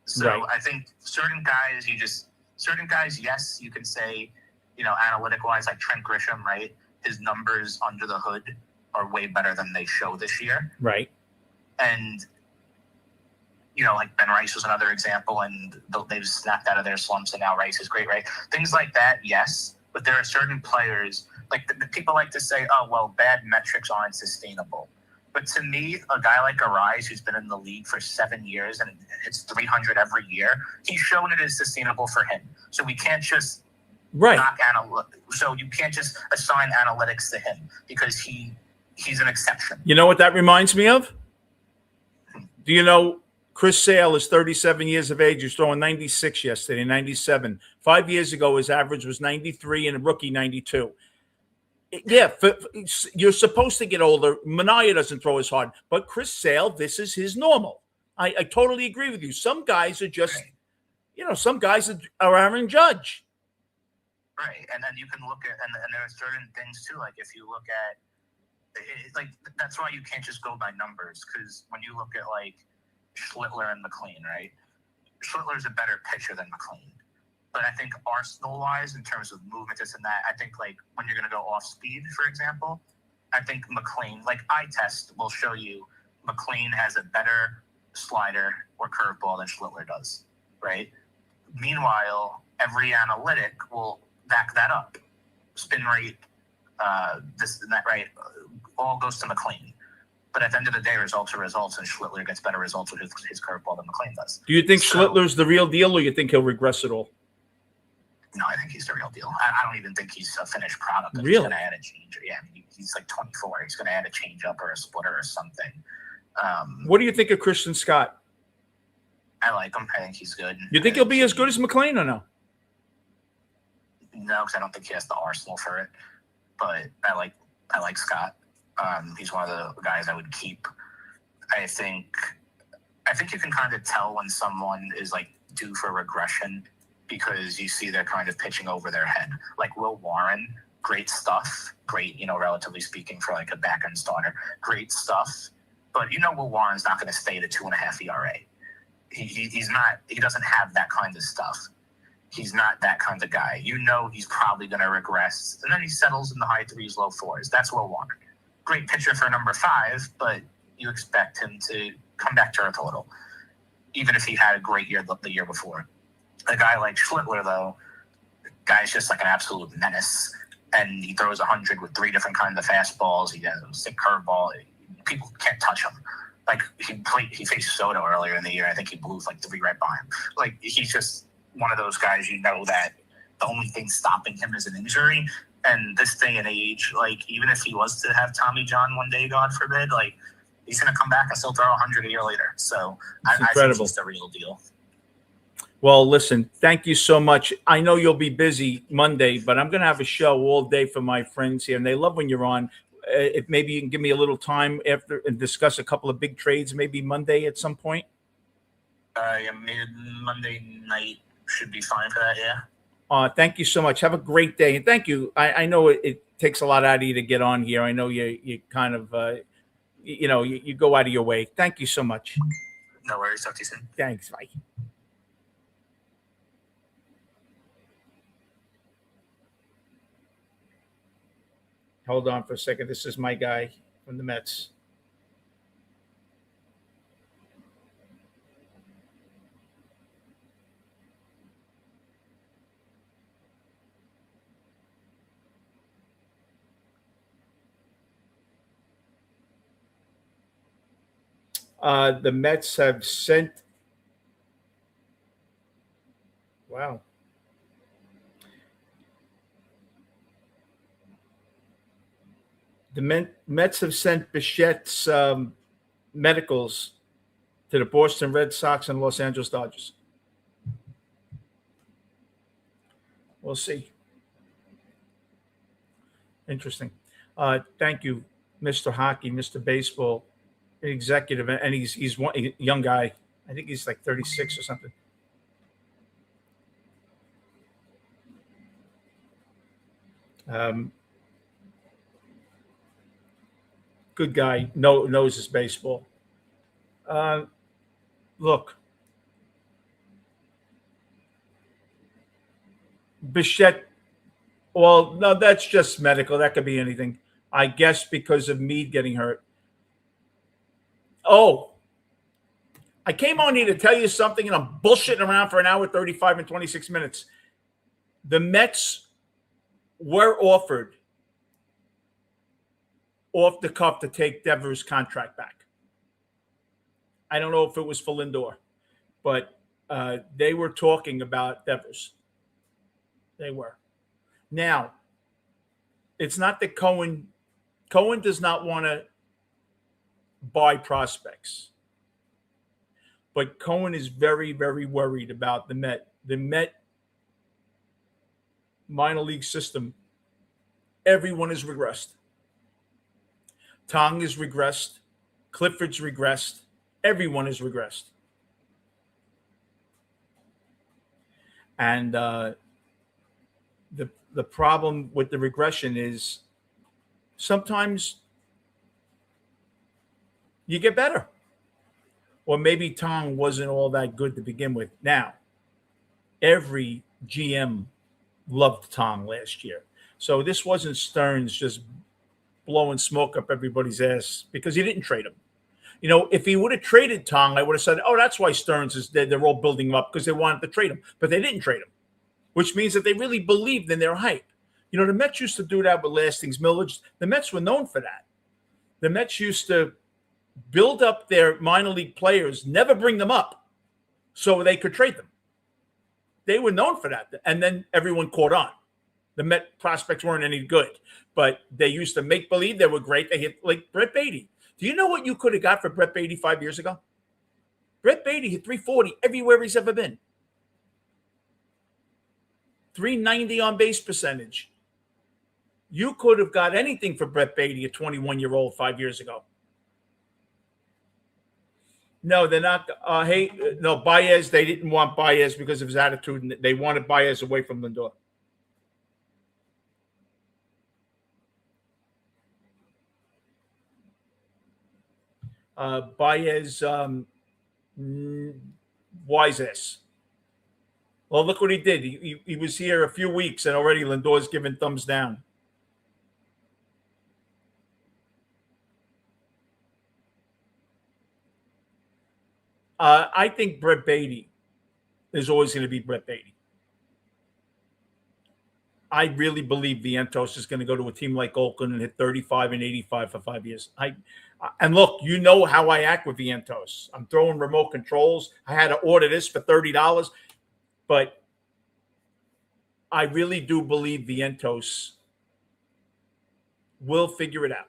So right. I think certain guys, yes, you can say, analytic-wise, like Trent Grisham, right? His numbers under the hood are way better than they show this year. Right. And, like Ben Rice was another example, and they've snapped out of their slumps, and now Rice is great, right? Things like that, yes. But there are certain players, like the people like to say, oh, well, bad metrics aren't sustainable. But to me, a guy like Arise, who's been in the league for 7 years and it's 300 every year, he's shown it is sustainable for him. So we can't just so you can't just assign analytics to him because he's an exception. You know what that reminds me of? Do you know Chris Sale is 37 years of age. He was throwing 96 yesterday, 97. 5 years ago, his average was 93 and a rookie 92. Yeah, you're supposed to get older. Minaya doesn't throw as hard, but Chris Sale, this is his normal. I totally agree with you. Some guys are just, some guys are Aaron Judge. Right, and then you can look at, and there are certain things too, like if you look at, that's why you can't just go by numbers, because when you look at like Schlittler and McLean, right? Schlittler's a better pitcher than McLean. But I think arsenal-wise, in terms of movement, this and that, I think like when you're going to go off speed, for example, I think McLean, like eye test will show you McLean has a better slider or curveball than Schlittler does, right? Meanwhile, every analytic will back that up. Spin rate, this and that, right? All goes to McLean. But at the end of the day, results are results, and Schlittler gets better results with his curveball than McLean does. Do you think Schlittler's the real deal, or you think he'll regress at all? No, I think he's the real deal. I don't even think he's a finished product. Really? He's going to add a change. Yeah, he's like 24. He's going to add a changeup or a splitter or something. What do you think of Christian Scott? I like him. I think he's good. You think he'll be as good as McLean or no? No, because I don't think he has the arsenal for it. But I like Scott. He's one of the guys I would keep. I think you can kind of tell when someone is like due for regression because you see they're kind of pitching over their head. Like Will Warren, great stuff. Great, relatively speaking, for like a back-end starter. Great stuff. But Will Warren's not going to stay at a 2.5 ERA. He's not. He doesn't have that kind of stuff. He's not that kind of guy. He's probably going to regress, and then he settles in the high 3s, low 4s. That's Will Warren. Great pitcher for number 5, but you expect him to come back to earth a little, even if he had a great year the year before. A guy like Schlittler, though, guy's just like an absolute menace, and he throws 100 with 3 different kinds of fastballs. He has a sick curveball. People can't touch him. Like he faced Soto earlier in the year. I think he blew like 3 right by him. Like he's just one of those guys. That the only thing stopping him is an injury. And this day and age, like even if he was to have Tommy John one day, God forbid, like he's going to come back and still throw 100 a year later. So I think he's the real deal. Well, listen, thank you so much. I know you'll be busy Monday, but I'm going to have a show all day for my friends here, and they love when you're on. If maybe you can give me a little time after and discuss a couple of big trades, maybe Monday at some point. Yeah, Monday night should be fine for that. Yeah. Thank you so much. Have a great day, and thank you. I know it takes a lot out of you to get on here. I know you kind of you go out of your way. Thank you so much. No worries. Talk to you soon. Thanks. Bye. Hold on for a second. This is my guy from the Mets. The Mets have sent. Wow. The Mets have sent Bichette's medicals to the Boston Red Sox and Los Angeles Dodgers. We'll see. Interesting. Thank you, Mr. Hockey, Mr. Baseball, executive, and he's one young guy. I think he's like 36 or something. Good guy, knows his baseball. Look, Bichette. Well, no, that's just medical. That could be anything. I guess because of Meade getting hurt. Oh, I came on here to tell you something, and I'm bullshitting around for an hour, 35 and 26 minutes. The Mets were offered off the cuff to take Devers' contract back. I don't know if it was for Lindor, but they were talking about Devers. They were. Now, it's not that Cohen does not want to buy prospects, but Cohen is very, very worried about the Met minor league system. Everyone has regressed. Tong has regressed. Clifford's regressed. Everyone has regressed. And the problem with the regression is sometimes you get better. Or maybe Tong wasn't all that good to begin with. Now, every GM loved Tong last year. So this wasn't Stearns just blowing smoke up everybody's ass because he didn't trade him. You know, if he would have traded Tong, I would have said, oh, that's why Stearns is dead. They're all building him up because they wanted to trade him. But they didn't trade him, which means that they really believed in their hype. You know, the Mets used to do that with Lastings, Millage. The Mets were known for that. The Mets used to build up their minor league players, never bring them up so they could trade them. They were known for that. And then everyone caught on. The Met prospects weren't any good, but they used to make believe they were great. They hit like Brett Beatty. Do you know what you could have got for Brett Beatty 5 years ago? Brett Beatty hit 340 everywhere he's ever been. 390 on base percentage. You could have got anything for Brett Beatty, a 21-year-old 5 years ago. No, they're not. No, Baez, they didn't want Baez because of his attitude, and they wanted Baez away from Lindor. Baez, wise ass. Well, look what he did. He was here a few weeks, and already Lindor's giving thumbs down. I think Brett Beatty is always going to be Brett Beatty. I really believe Vientos is going to go to a team like Oakland and hit 35 and 85 for 5 years. And look, you know how I act with Vientos. I'm throwing remote controls. I had to order this for $30, but I really do believe Vientos will figure it out.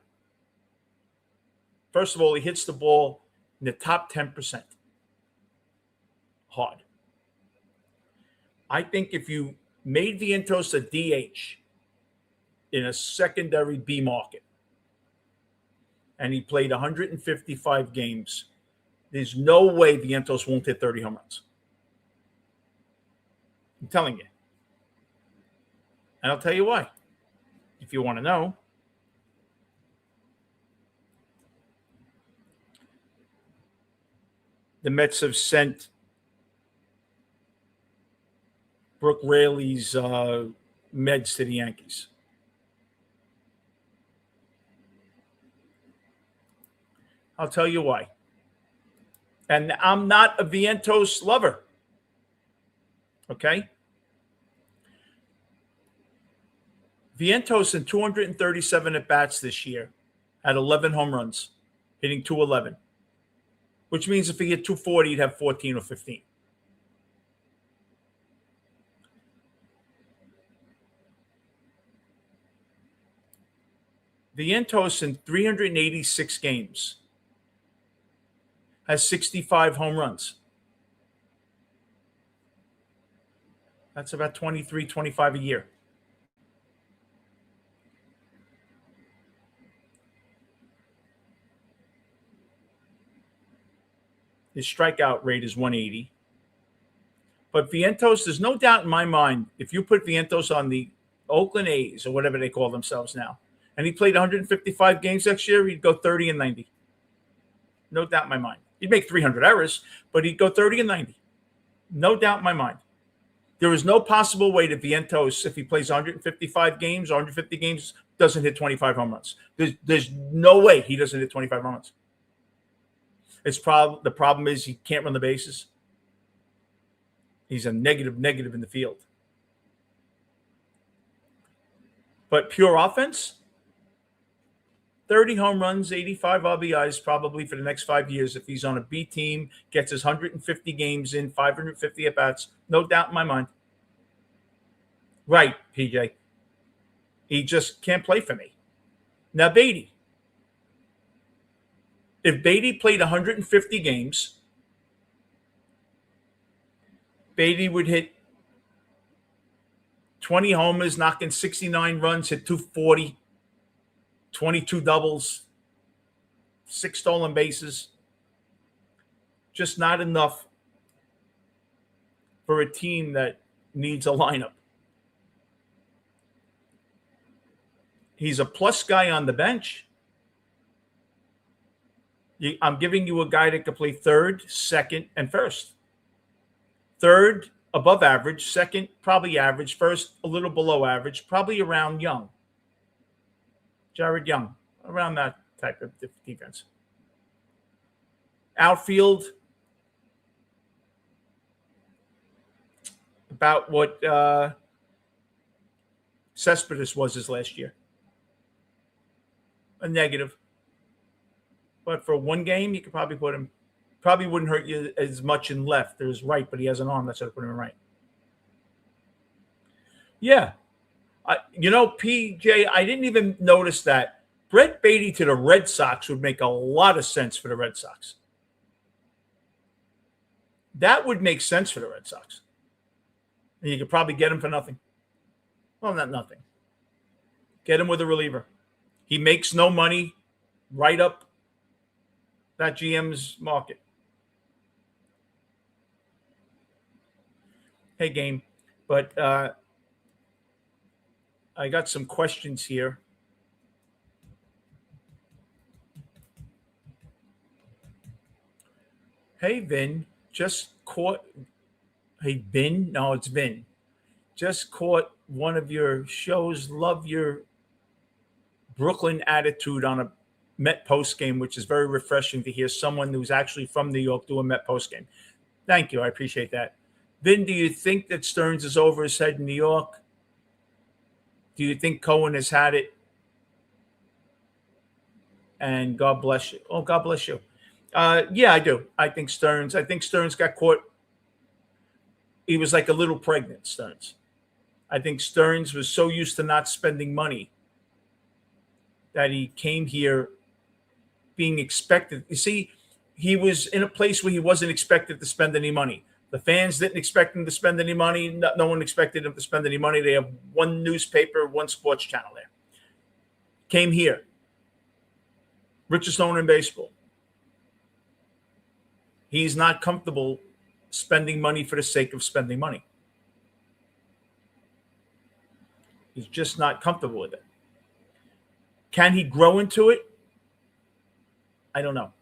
First of all, he hits the ball in the top 10%. Hard. I think if you made Vientos a DH in a secondary B market and he played 155 games, there's no way Vientos won't hit 30 home runs. I'm telling you. And I'll tell you why, if you want to know. The Mets have sent Brooke Raley's meds to the Yankees. I'll tell you why. And I'm not a Vientos lover. Okay? Vientos in 237 at-bats this year had 11 home runs, hitting 211. Which means if he hit 240, he'd have 14 or 15. Vientos in 386 games has 65 home runs. That's about 23, 25 a year. His strikeout rate is 180. But Vientos, there's no doubt in my mind, if you put Vientos on the Oakland A's or whatever they call themselves now, and he played 155 games next year, he'd go 30 and 90. No doubt in my mind. He'd make 300 errors, but he'd go 30 and 90. No doubt in my mind. There is no possible way that Vientos, if he plays 155 games, 150 games, doesn't hit 25 home runs. There's no way he doesn't hit 25 home runs. The problem is he can't run the bases. He's a negative in the field. But pure offense, 30 home runs, 85 RBIs probably for the next 5 years if he's on a B team, gets his 150 games in, 550 at-bats. No doubt in my mind. Right, PJ. He just can't play for me. Now, Beatty. If Beatty played 150 games, Beatty would hit 20 homers, knocking 69 runs, hit 240, 22 doubles, 6 stolen bases. Just not enough for a team that needs a lineup. He's a plus guy on the bench. I'm giving you a guy that could play third, second, and first. Third, above average. Second, probably average. First, a little below average. Probably around Young. Jared Young. Around that type of defense. Outfield, about what Cespedes was his last year. A negative. But for one game, you could probably put him. Probably wouldn't hurt you as much in left. There's right, but he has an arm. That's how to put him in right. Yeah. PJ, I didn't even notice that. Brett Beatty to the Red Sox would make a lot of sense for the Red Sox. That would make sense for the Red Sox. And you could probably get him for nothing. Well, not nothing. Get him with a reliever. He makes no money. Right up that GM's market. Hey, game. But I got some questions here. Hey, Vin. Just caught. Hey, Vin. No, it's Vin. Just caught one of your shows. Love your Brooklyn attitude on a Met Postgame, which is very refreshing to hear someone who's actually from New York do a Met Postgame. Thank you. I appreciate that. Vin, do you think that Stearns is over his head in New York? Do you think Cohen has had it? And God bless you. Oh, God bless you. Yeah, I do. I think Stearns got caught. He was like a little pregnant, Stearns. I think Stearns was so used to not spending money that he came here being expected. You see, he was in a place where he wasn't expected to spend any money. The fans didn't expect him to spend any money. No one expected him to spend any money. They have one newspaper, one sports channel there. Came here. Richest owner in baseball. He's not comfortable spending money for the sake of spending money. He's just not comfortable with it. Can he grow into it? I don't know.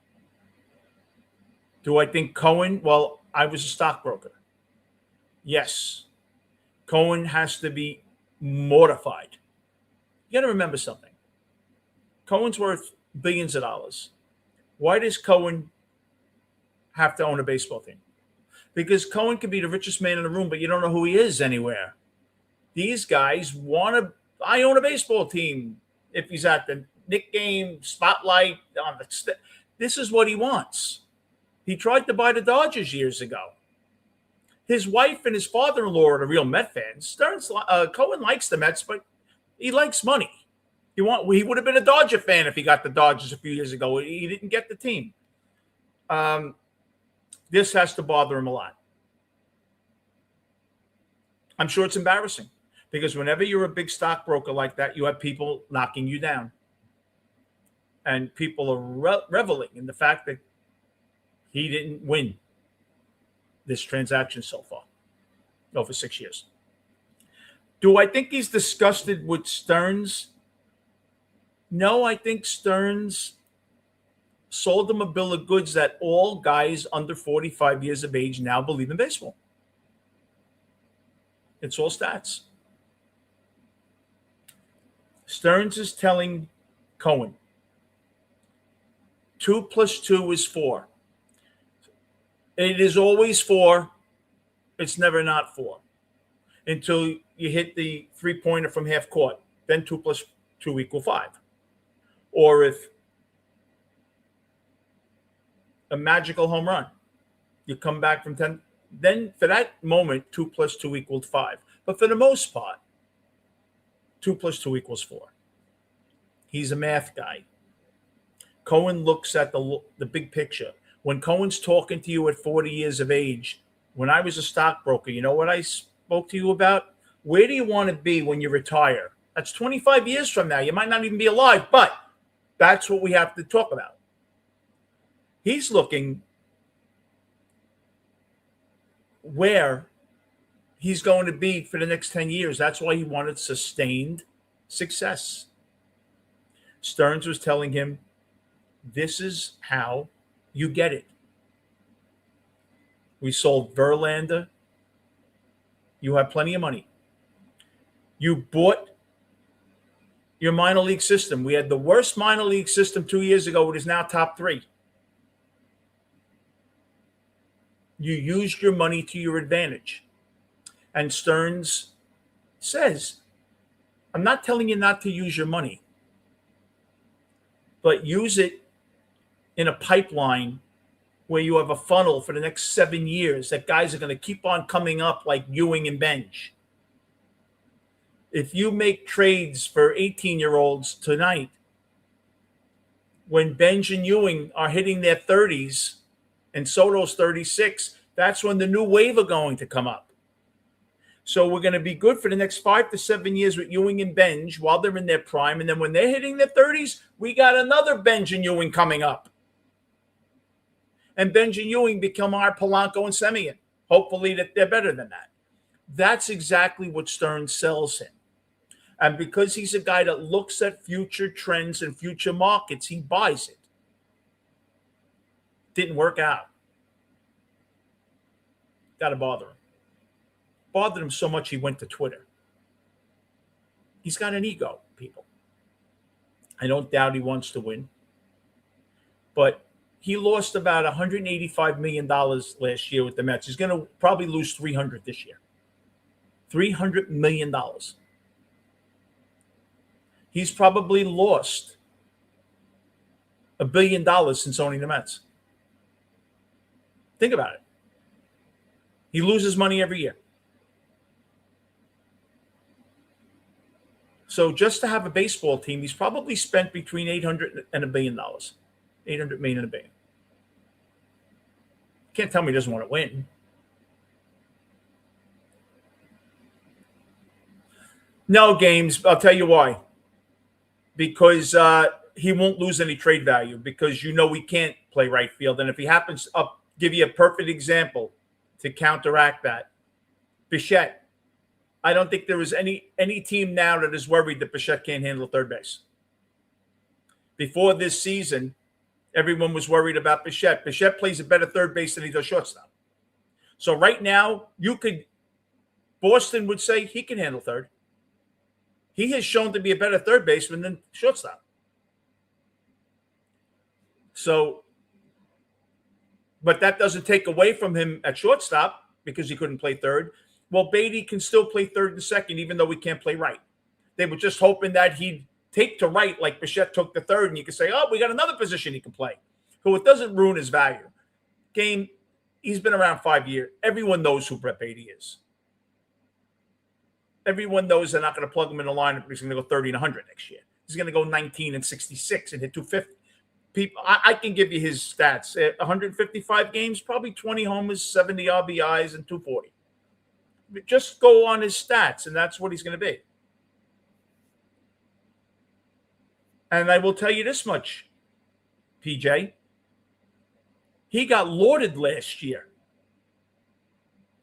Do I think Cohen? Well, I was a stockbroker. Yes. Cohen has to be mortified. You got to remember something. Cohen's worth billions of dollars. Why does Cohen have to own a baseball team? Because Cohen could be the richest man in the room, but you don't know who he is anywhere. These guys want to. I own a baseball team. If he's at the Nick game, spotlight on the. This is what he wants. He tried to buy the Dodgers years ago. His wife and his father-in-law are the real Met fans. Cohen likes the Mets, but he likes money. He would have been a Dodger fan if he got the Dodgers a few years ago. He didn't get the team. This has to bother him a lot. I'm sure it's embarrassing because whenever you're a big stockbroker like that, you have people knocking you down. And people are reveling in the fact that he didn't win this transaction so far over 6 years. Do I think he's disgusted with Stearns? No, I think Stearns sold him a bill of goods that all guys under 45 years of age now believe in baseball. It's all stats. Stearns is telling Cohen, 2 plus 2 is 4. It is always 4. It's never not 4 until you hit the three-pointer from half court. Then 2 plus 2 equal 5. Or if a magical home run, you come back from 10. Then for that moment, 2 plus 2 equaled 5. But for the most part, 2 plus 2 equals 4. He's a math guy. Cohen looks at the big picture. When Cohen's talking to you at 40 years of age, when I was a stockbroker, you know what I spoke to you about? Where do you want to be when you retire? That's 25 years from now. You might not even be alive, but that's what we have to talk about. He's looking where he's going to be for the next 10 years. That's why he wanted sustained success. Stearns was telling him, this is how you get it. We sold Verlander. You have plenty of money. You bought your minor league system. We had the worst minor league system 2 years ago. It is now top 3. You used your money to your advantage. And Stearns says, I'm not telling you not to use your money, but use it in a pipeline where you have a funnel for the next 7 years that guys are going to keep on coming up like Ewing and Benj. If you make trades for 18-year-olds tonight, when Benj and Ewing are hitting their 30s and Soto's 36, that's when the new wave are going to come up. So we're going to be good for the next 5 to 7 years with Ewing and Benj while they're in their prime. And then when they're hitting their 30s, we got another Benj and Ewing coming up. And Benj and Ewing become our Polanco and Semien. Hopefully that they're better than that. That's exactly what Stearns sells him. And because he's a guy that looks at future trends and future markets, he buys it. Didn't work out. Got to bother him. Bothered him so much he went to Twitter. He's got an ego, people. I don't doubt he wants to win. But he lost about $185 million last year with the Mets. He's going to probably lose $300 this year. $300 million. He's probably lost $1 billion since owning the Mets. Think about it. He loses money every year. So just to have a baseball team, he's probably spent between $800 and $1 billion. $800 million and $1 billion. Can't tell me he doesn't want to win. No, Games. I'll tell you why. Because he won't lose any trade value because you know we can't play right field. And if he happens, I'll give you a perfect example to counteract that. Bichette. I don't think there is any team now that is worried that Bichette can't handle third base. Before this season, everyone was worried about Bichette. Bichette plays a better third base than he does shortstop. So right now, Boston would say he can handle third. He has shown to be a better third baseman than shortstop. So, but that doesn't take away from him at shortstop because he couldn't play third. Well, Beatty can still play third and second, even though he can't play right. They were just hoping that he'd take to right like Bichette took to third, and you could say, oh, we got another position he can play. So it doesn't ruin his value. Game, he's been around 5 years. Everyone knows who Brett Beatty is. Everyone knows they're not going to plug him in the lineup. He's going to go 30 and 100 next year. He's going to go 19 and 66 and hit 250. People, I can give you his stats. 155 games, probably 20 homers, 70 RBIs, and 240. Just go on his stats, and that's what he's going to be. And I will tell you this much, PJ. He got lauded last year.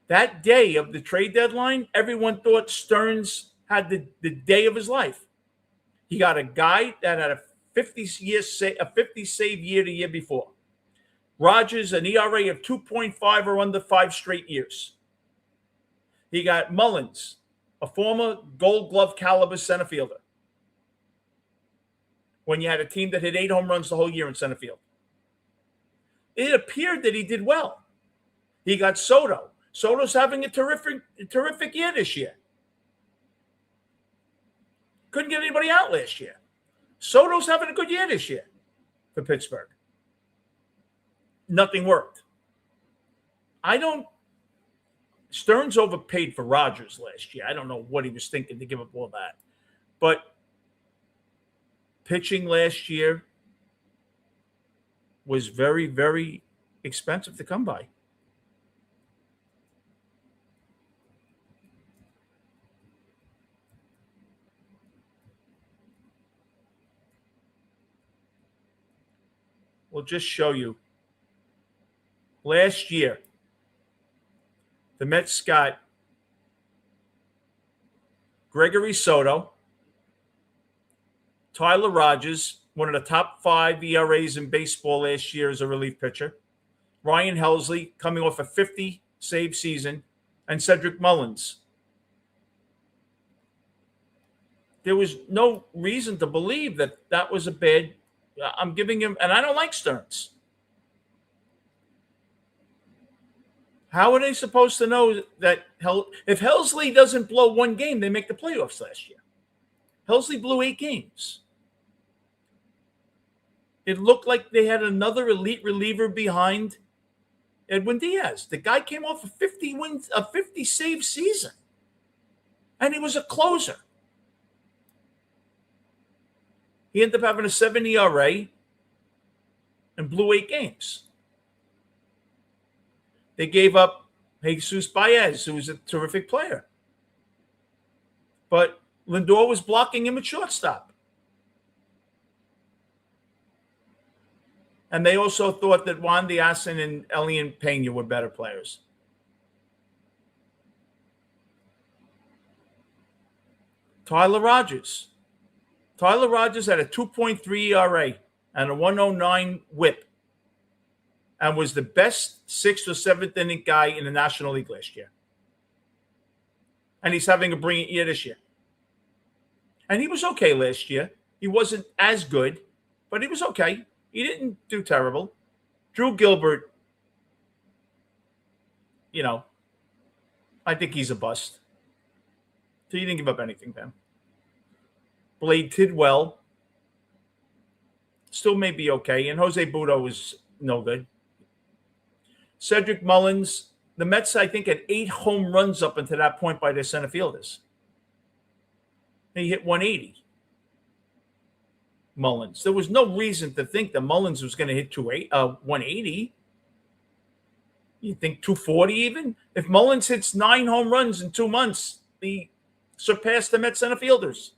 That day of the trade deadline, everyone thought Stearns had the day of his life. He got a guy that had a 50 save year the year before. Rogers, an ERA of 2.5 or under 5 straight years. He got Mullins, a former Gold Glove caliber center fielder, when you had a team that hit 8 home runs the whole year in center field. It appeared that he did well. He got Soto. Soto's having a terrific year this year. Couldn't get anybody out last year. Soto's having a good year this year for Pittsburgh. Nothing worked. Stearns overpaid for Rodgers last year. I don't know what he was thinking to give up all that. But pitching last year was very, very expensive to come by. We'll just show you. Last year, the Mets got Gregory Soto, Tyler Rogers, one of the top 5 ERAs in baseball last year as a relief pitcher, Ryan Helsley, coming off a 50-save season, and Cedric Mullins. There was no reason to believe that was a bad. I'm giving him, and I don't like Stearns. How are they supposed to know that if Helsley doesn't blow one game, they make the playoffs last year? Helsley blew 8 games. It looked like they had another elite reliever behind Edwin Diaz. The guy came off a 50 save season, and he was a closer. He ended up having a 7 ERA and blew 8 games. They gave up Jesus Baez, who was a terrific player. But Lindor was blocking him at shortstop. And they also thought that Juan Diasen and Elian Pena were better players. Tyler Rogers. Tyler Rogers had a 2.3 ERA and a 109 whip and was the best 6th or 7th inning guy in the National League last year. And he's having a brilliant year this year. And he was okay last year. He wasn't as good, but he was okay. He didn't do terrible. Drew Gilbert, I think he's a bust. So you didn't give up anything to him. Blade did well. Still may be okay. And Jose Budo was no good. Cedric Mullins, the Mets, I think, had 8 home runs up until that point by their center fielders. He hit 180. Mullins. There was no reason to think that Mullins was going to hit 180. You think 240 even? If Mullins hits 9 home runs in 2 months, he surpassed the Mets center fielders.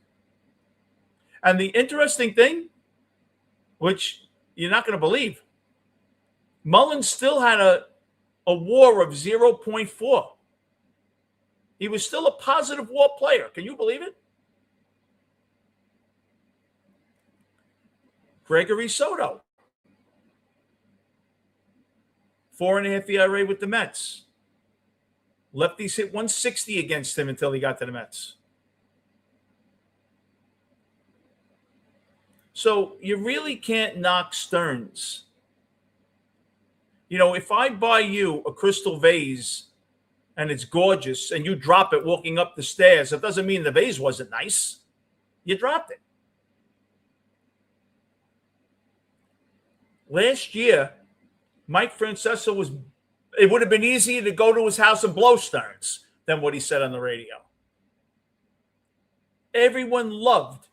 And the interesting thing, which you're not going to believe, Mullins still had a WAR of 0.4. He was still a positive WAR player. Can you believe it? Gregory Soto, 4.5 ERA with the Mets. Lefties hit 160 against him until he got to the Mets. So you really can't knock Stearns. If I buy you a crystal vase and it's gorgeous and you drop it walking up the stairs, it doesn't mean the vase wasn't nice. You dropped it. Last year, Mike Francesa it would have been easier to go to his house and blow Stearns than what he said on the radio. Everyone loved.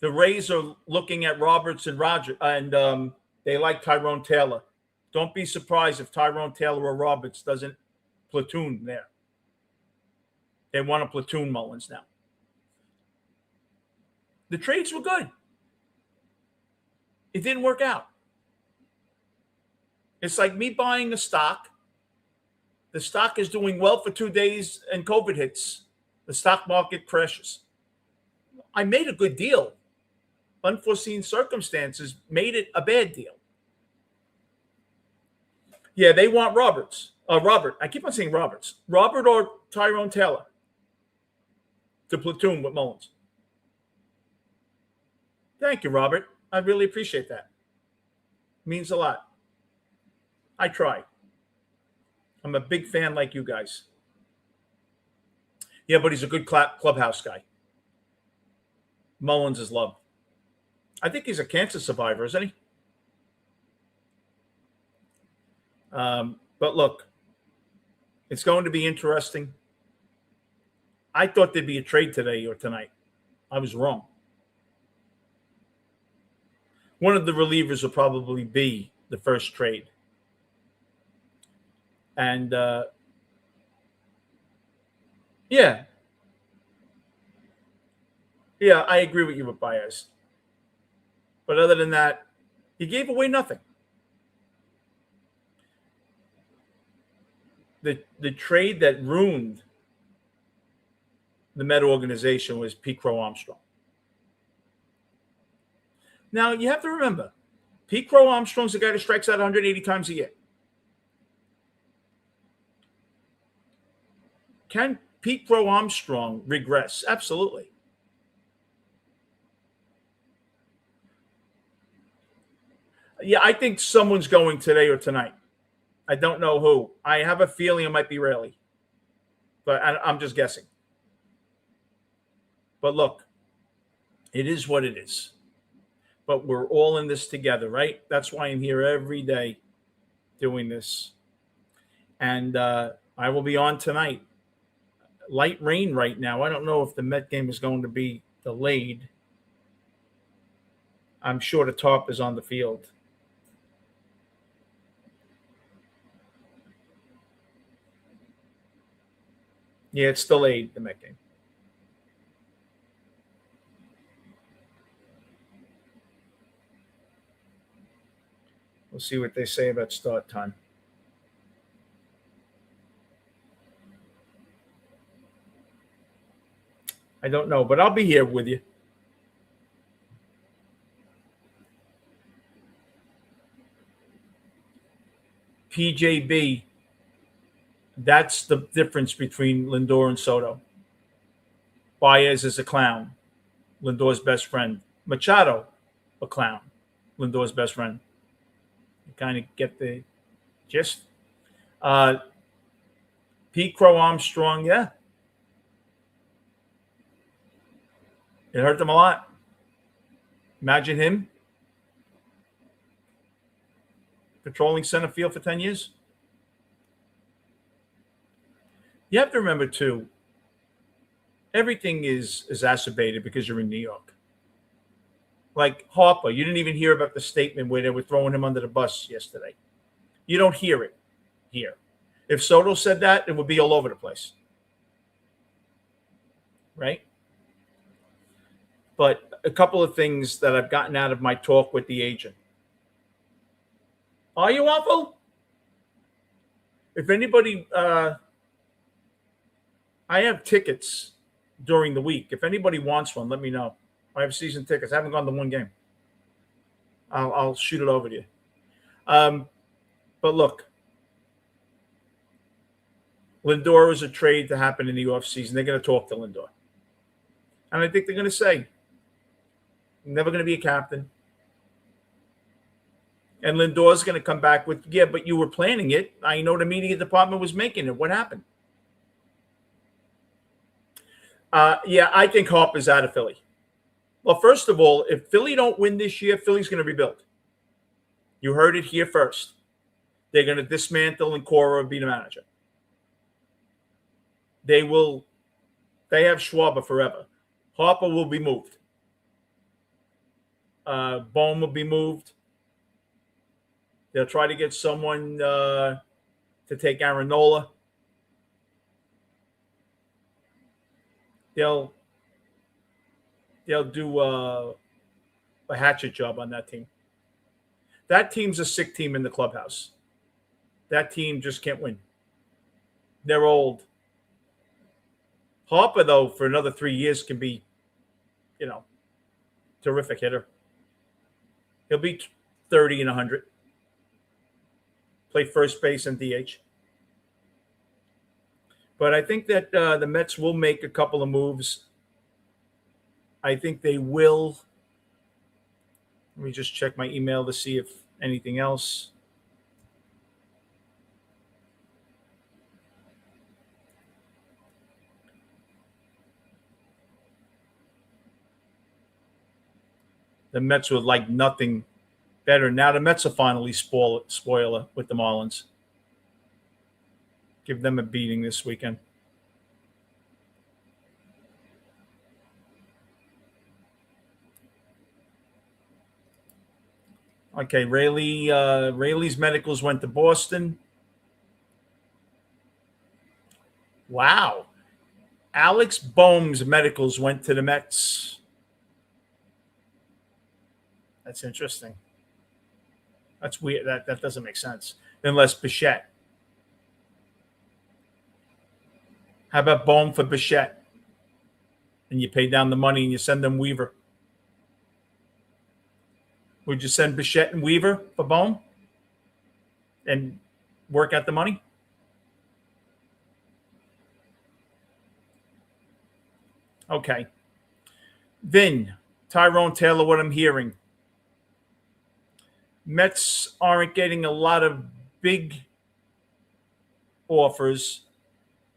The Rays are looking at Roberts and Roger, and they like Tyrone Taylor. Don't be surprised if Tyrone Taylor or Roberts doesn't platoon there. They want to platoon Mullins now. The trades were good. It didn't work out. It's like me buying a stock. The stock is doing well for 2 days and COVID hits. The stock market crashes. I made a good deal. Unforeseen circumstances made it a bad deal. Yeah, they want Roberts. Robert. I keep on saying Roberts. Robert or Tyrone Taylor to platoon with Mullins. Thank you, Robert. I really appreciate that. Means a lot. I try. I'm a big fan like you guys. Yeah, but he's a good clubhouse guy. Mullins is loved. I think he's a cancer survivor, isn't he? But look, it's going to be interesting. I thought there'd be a trade today or tonight. I was wrong. One of the relievers will probably be the first trade. And yeah, I agree with you with Baez. But other than that, he gave away nothing. The trade that ruined the Met organization was Pete Crow Armstrong. Now, you have to remember, Pete Crow Armstrong's the guy that strikes out 180 times a year. Can Pete Crow Armstrong regress? Absolutely. Yeah, I think someone's going today or tonight. I don't know who. I have a feeling it might be Raley. But I'm just guessing. But look, it is what it is. But we're all in this together, right? That's why I'm here every day doing this. And I will be on tonight. Light rain right now. I don't know if the Met game is going to be delayed. I'm sure the top is on the field. Yeah, it's delayed, the Met game. We'll see what they say about start time. I don't know, but I'll be here with you. PJB, that's the difference between Lindor and Soto. Baez is a clown, Lindor's best friend. Machado, a clown, Lindor's best friend. You kind of get the gist. Pete Crow Armstrong, yeah. It hurt them a lot. Imagine him controlling center field for 10 years. You have to remember, too, everything is exacerbated because you're in New York. Like Harper, you didn't even hear about the statement where they were throwing him under the bus yesterday. You don't hear it here. If Soto said that, it would be all over the place. Right? But a couple of things that I've gotten out of my talk with the agent. Are you awful? If anybody, I have tickets during the week. If anybody wants one, let me know. I have season tickets. I haven't gone to one game. I'll shoot it over to you. But look, Lindor is a trade to happen in the offseason. They're going to talk to Lindor. And I think they're going to say, never going to be a captain. And Lindor's going to come back with, yeah, but you were planning it. I know the media department was making it. What happened? Yeah, I think Harper's out of Philly. Well, first of all, if Philly don't win this year, Philly's going to rebuild. You heard it here first. They're going to dismantle and Cora be the manager. They have Schwarber forever. Harper will be moved. Bohm will be moved. They'll try to get someone to take Aaron Nola. They'll do a hatchet job on that team. That team's a sick team in the clubhouse. That team just can't win. They're old. Harper, though, for another 3 years can be, terrific hitter. He'll be 30 and 100. Play first base and DH. But I think that the Mets will make a couple of moves. I think they will. Let me just check my email to see if anything else. The Mets would like nothing better. Now the Mets are finally spoiler with the Marlins. Give them a beating this weekend. Okay, Rayleigh's medicals went to Boston. Wow. Alex Boehm's medicals went to the Mets. That's interesting. That's weird. That doesn't make sense. Unless Bichette. How about Boehm for Bichette? And you pay down the money and you send them Weaver. Would you send Bichette and Weaver for Boehm? And work out the money? Okay. Vin, Tyrone Taylor, what I'm hearing. Mets aren't getting a lot of big offers,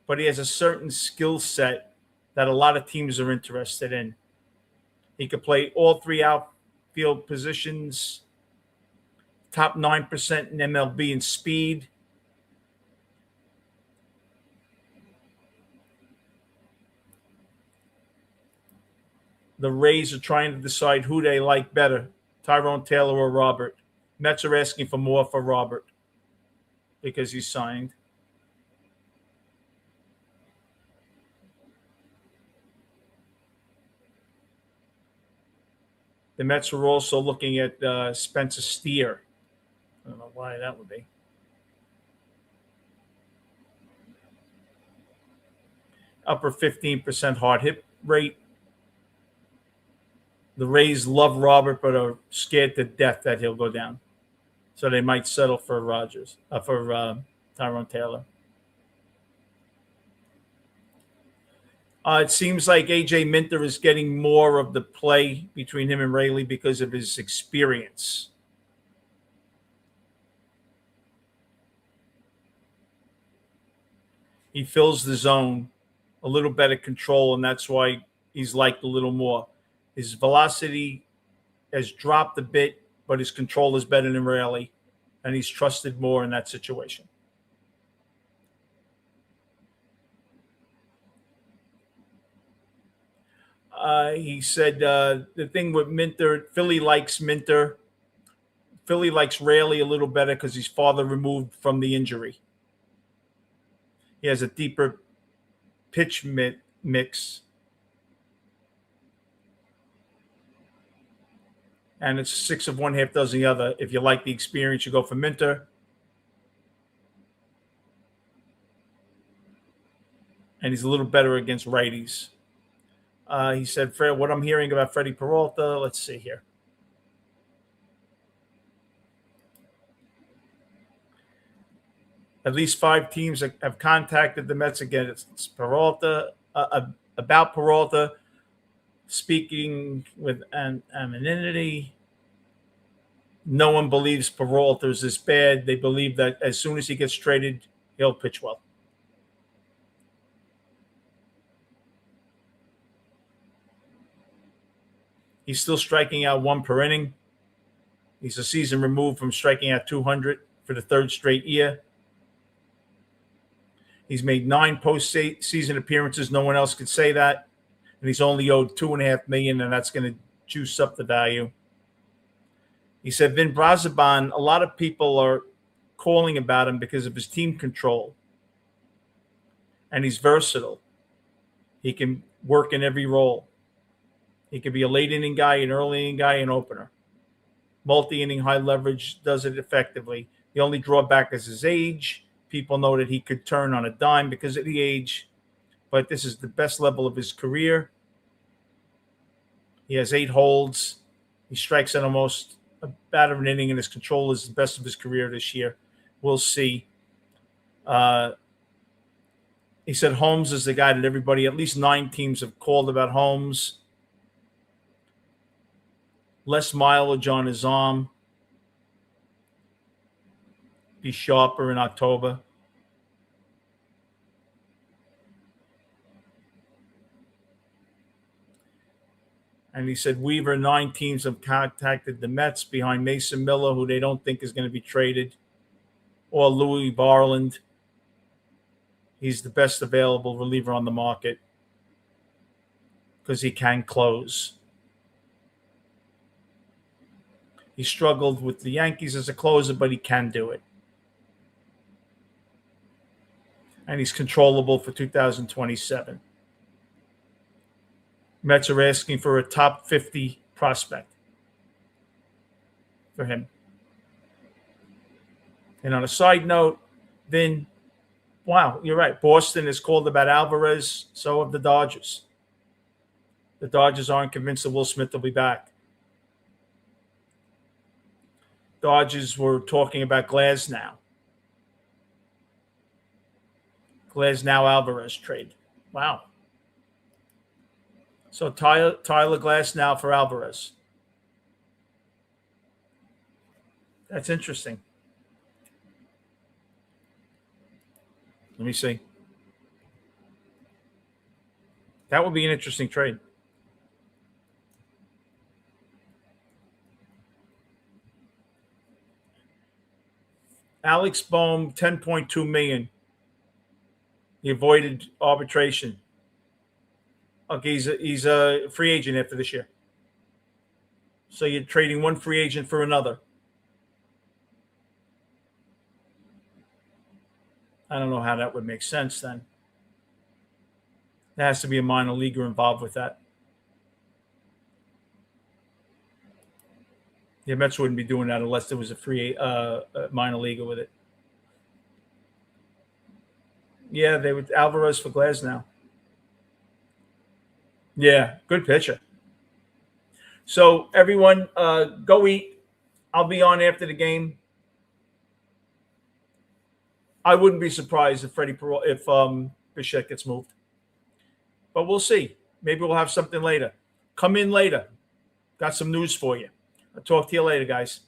but he has a certain skill set that a lot of teams are interested in. He could play all three outfield positions, top 9% in MLB in speed. The Rays are trying to decide who they like better, Tyrone Taylor or Robert. Mets are asking for more for Robert because he's signed. The Mets are also looking at Spencer Steer. I don't know why that would be. Upper 15% hard hit rate. The Rays love Robert, but are scared to death that he'll go down. So they might settle for Tyrone Taylor. It seems like A.J. Minter is getting more of the play between him and Rayleigh because of his experience. He fills the zone, a little better control, and that's why he's liked a little more. His velocity has dropped a bit, but his control is better than Rayleigh, and he's trusted more in that situation. He said the thing with Minter, Philly likes Minter. Philly likes Rayleigh a little better because he's farther removed from the injury. He has a deeper pitch mix. And it's 6 of one, half dozen the other. If you like the experience, you go for Minter. And he's a little better against righties. He said, Fred, what I'm hearing about Freddie Peralta, let's see here. At least 5 teams have contacted the Mets again. It's Peralta, about Peralta, speaking with anonymity. No one believes Peralta is this bad. They believe that as soon as he gets traded, he'll pitch well. He's still striking out 1 per inning. He's a season removed from striking out 200 for the 3rd straight year. He's made 9 postseason appearances. No one else could say that. And he's only owed $2.5 million, and that's going to juice up the value. He said Vin Brazaban, a lot of people are calling about him because of his team control. And he's versatile. He can work in every role. He could be a late inning guy, an early inning guy, an opener. Multi-inning, high leverage, does it effectively. The only drawback is his age. People know that he could turn on a dime because of the age, but this is the best level of his career. He has 8 holds. He strikes at almost about an inning, and his control is the best of his career this year. We'll see. He said Holmes is the guy that everybody, at least 9 teams have called about Holmes. Less mileage on his arm. Be sharper in October. And he said Weaver, 9 teams have contacted the Mets behind Mason Miller, who they don't think is going to be traded, or Louis Barland. He's the best available reliever on the market because he can close. He struggled with the Yankees as a closer, but he can do it. And he's controllable for 2027. Mets are asking for a top 50 prospect for him. And on a side note, then, wow, you're right. Boston has called about Alvarez, so have the Dodgers. The Dodgers aren't convinced that Will Smith will be back. Dodgers were talking about Glasnow. Glasnow-Alvarez trade. Wow. So Tyler Glasnow for Alvarez. That's interesting. Let me see. That would be an interesting trade. Alex Bohm, $10.2 million. He avoided arbitration. Okay, he's a free agent after this year. So you're trading one free agent for another. I don't know how that would make sense then. There has to be a minor leaguer involved with that. The Mets wouldn't be doing that unless there was a free minor leaguer with it. Yeah, they would. Alvarez for Glasnow. Yeah, good pitcher. So everyone, go eat. I'll be on after the game. I wouldn't be surprised if Bichette gets moved, but we'll see. Maybe we'll have something later. Come in later. Got some news for you. I'll talk to you later, guys.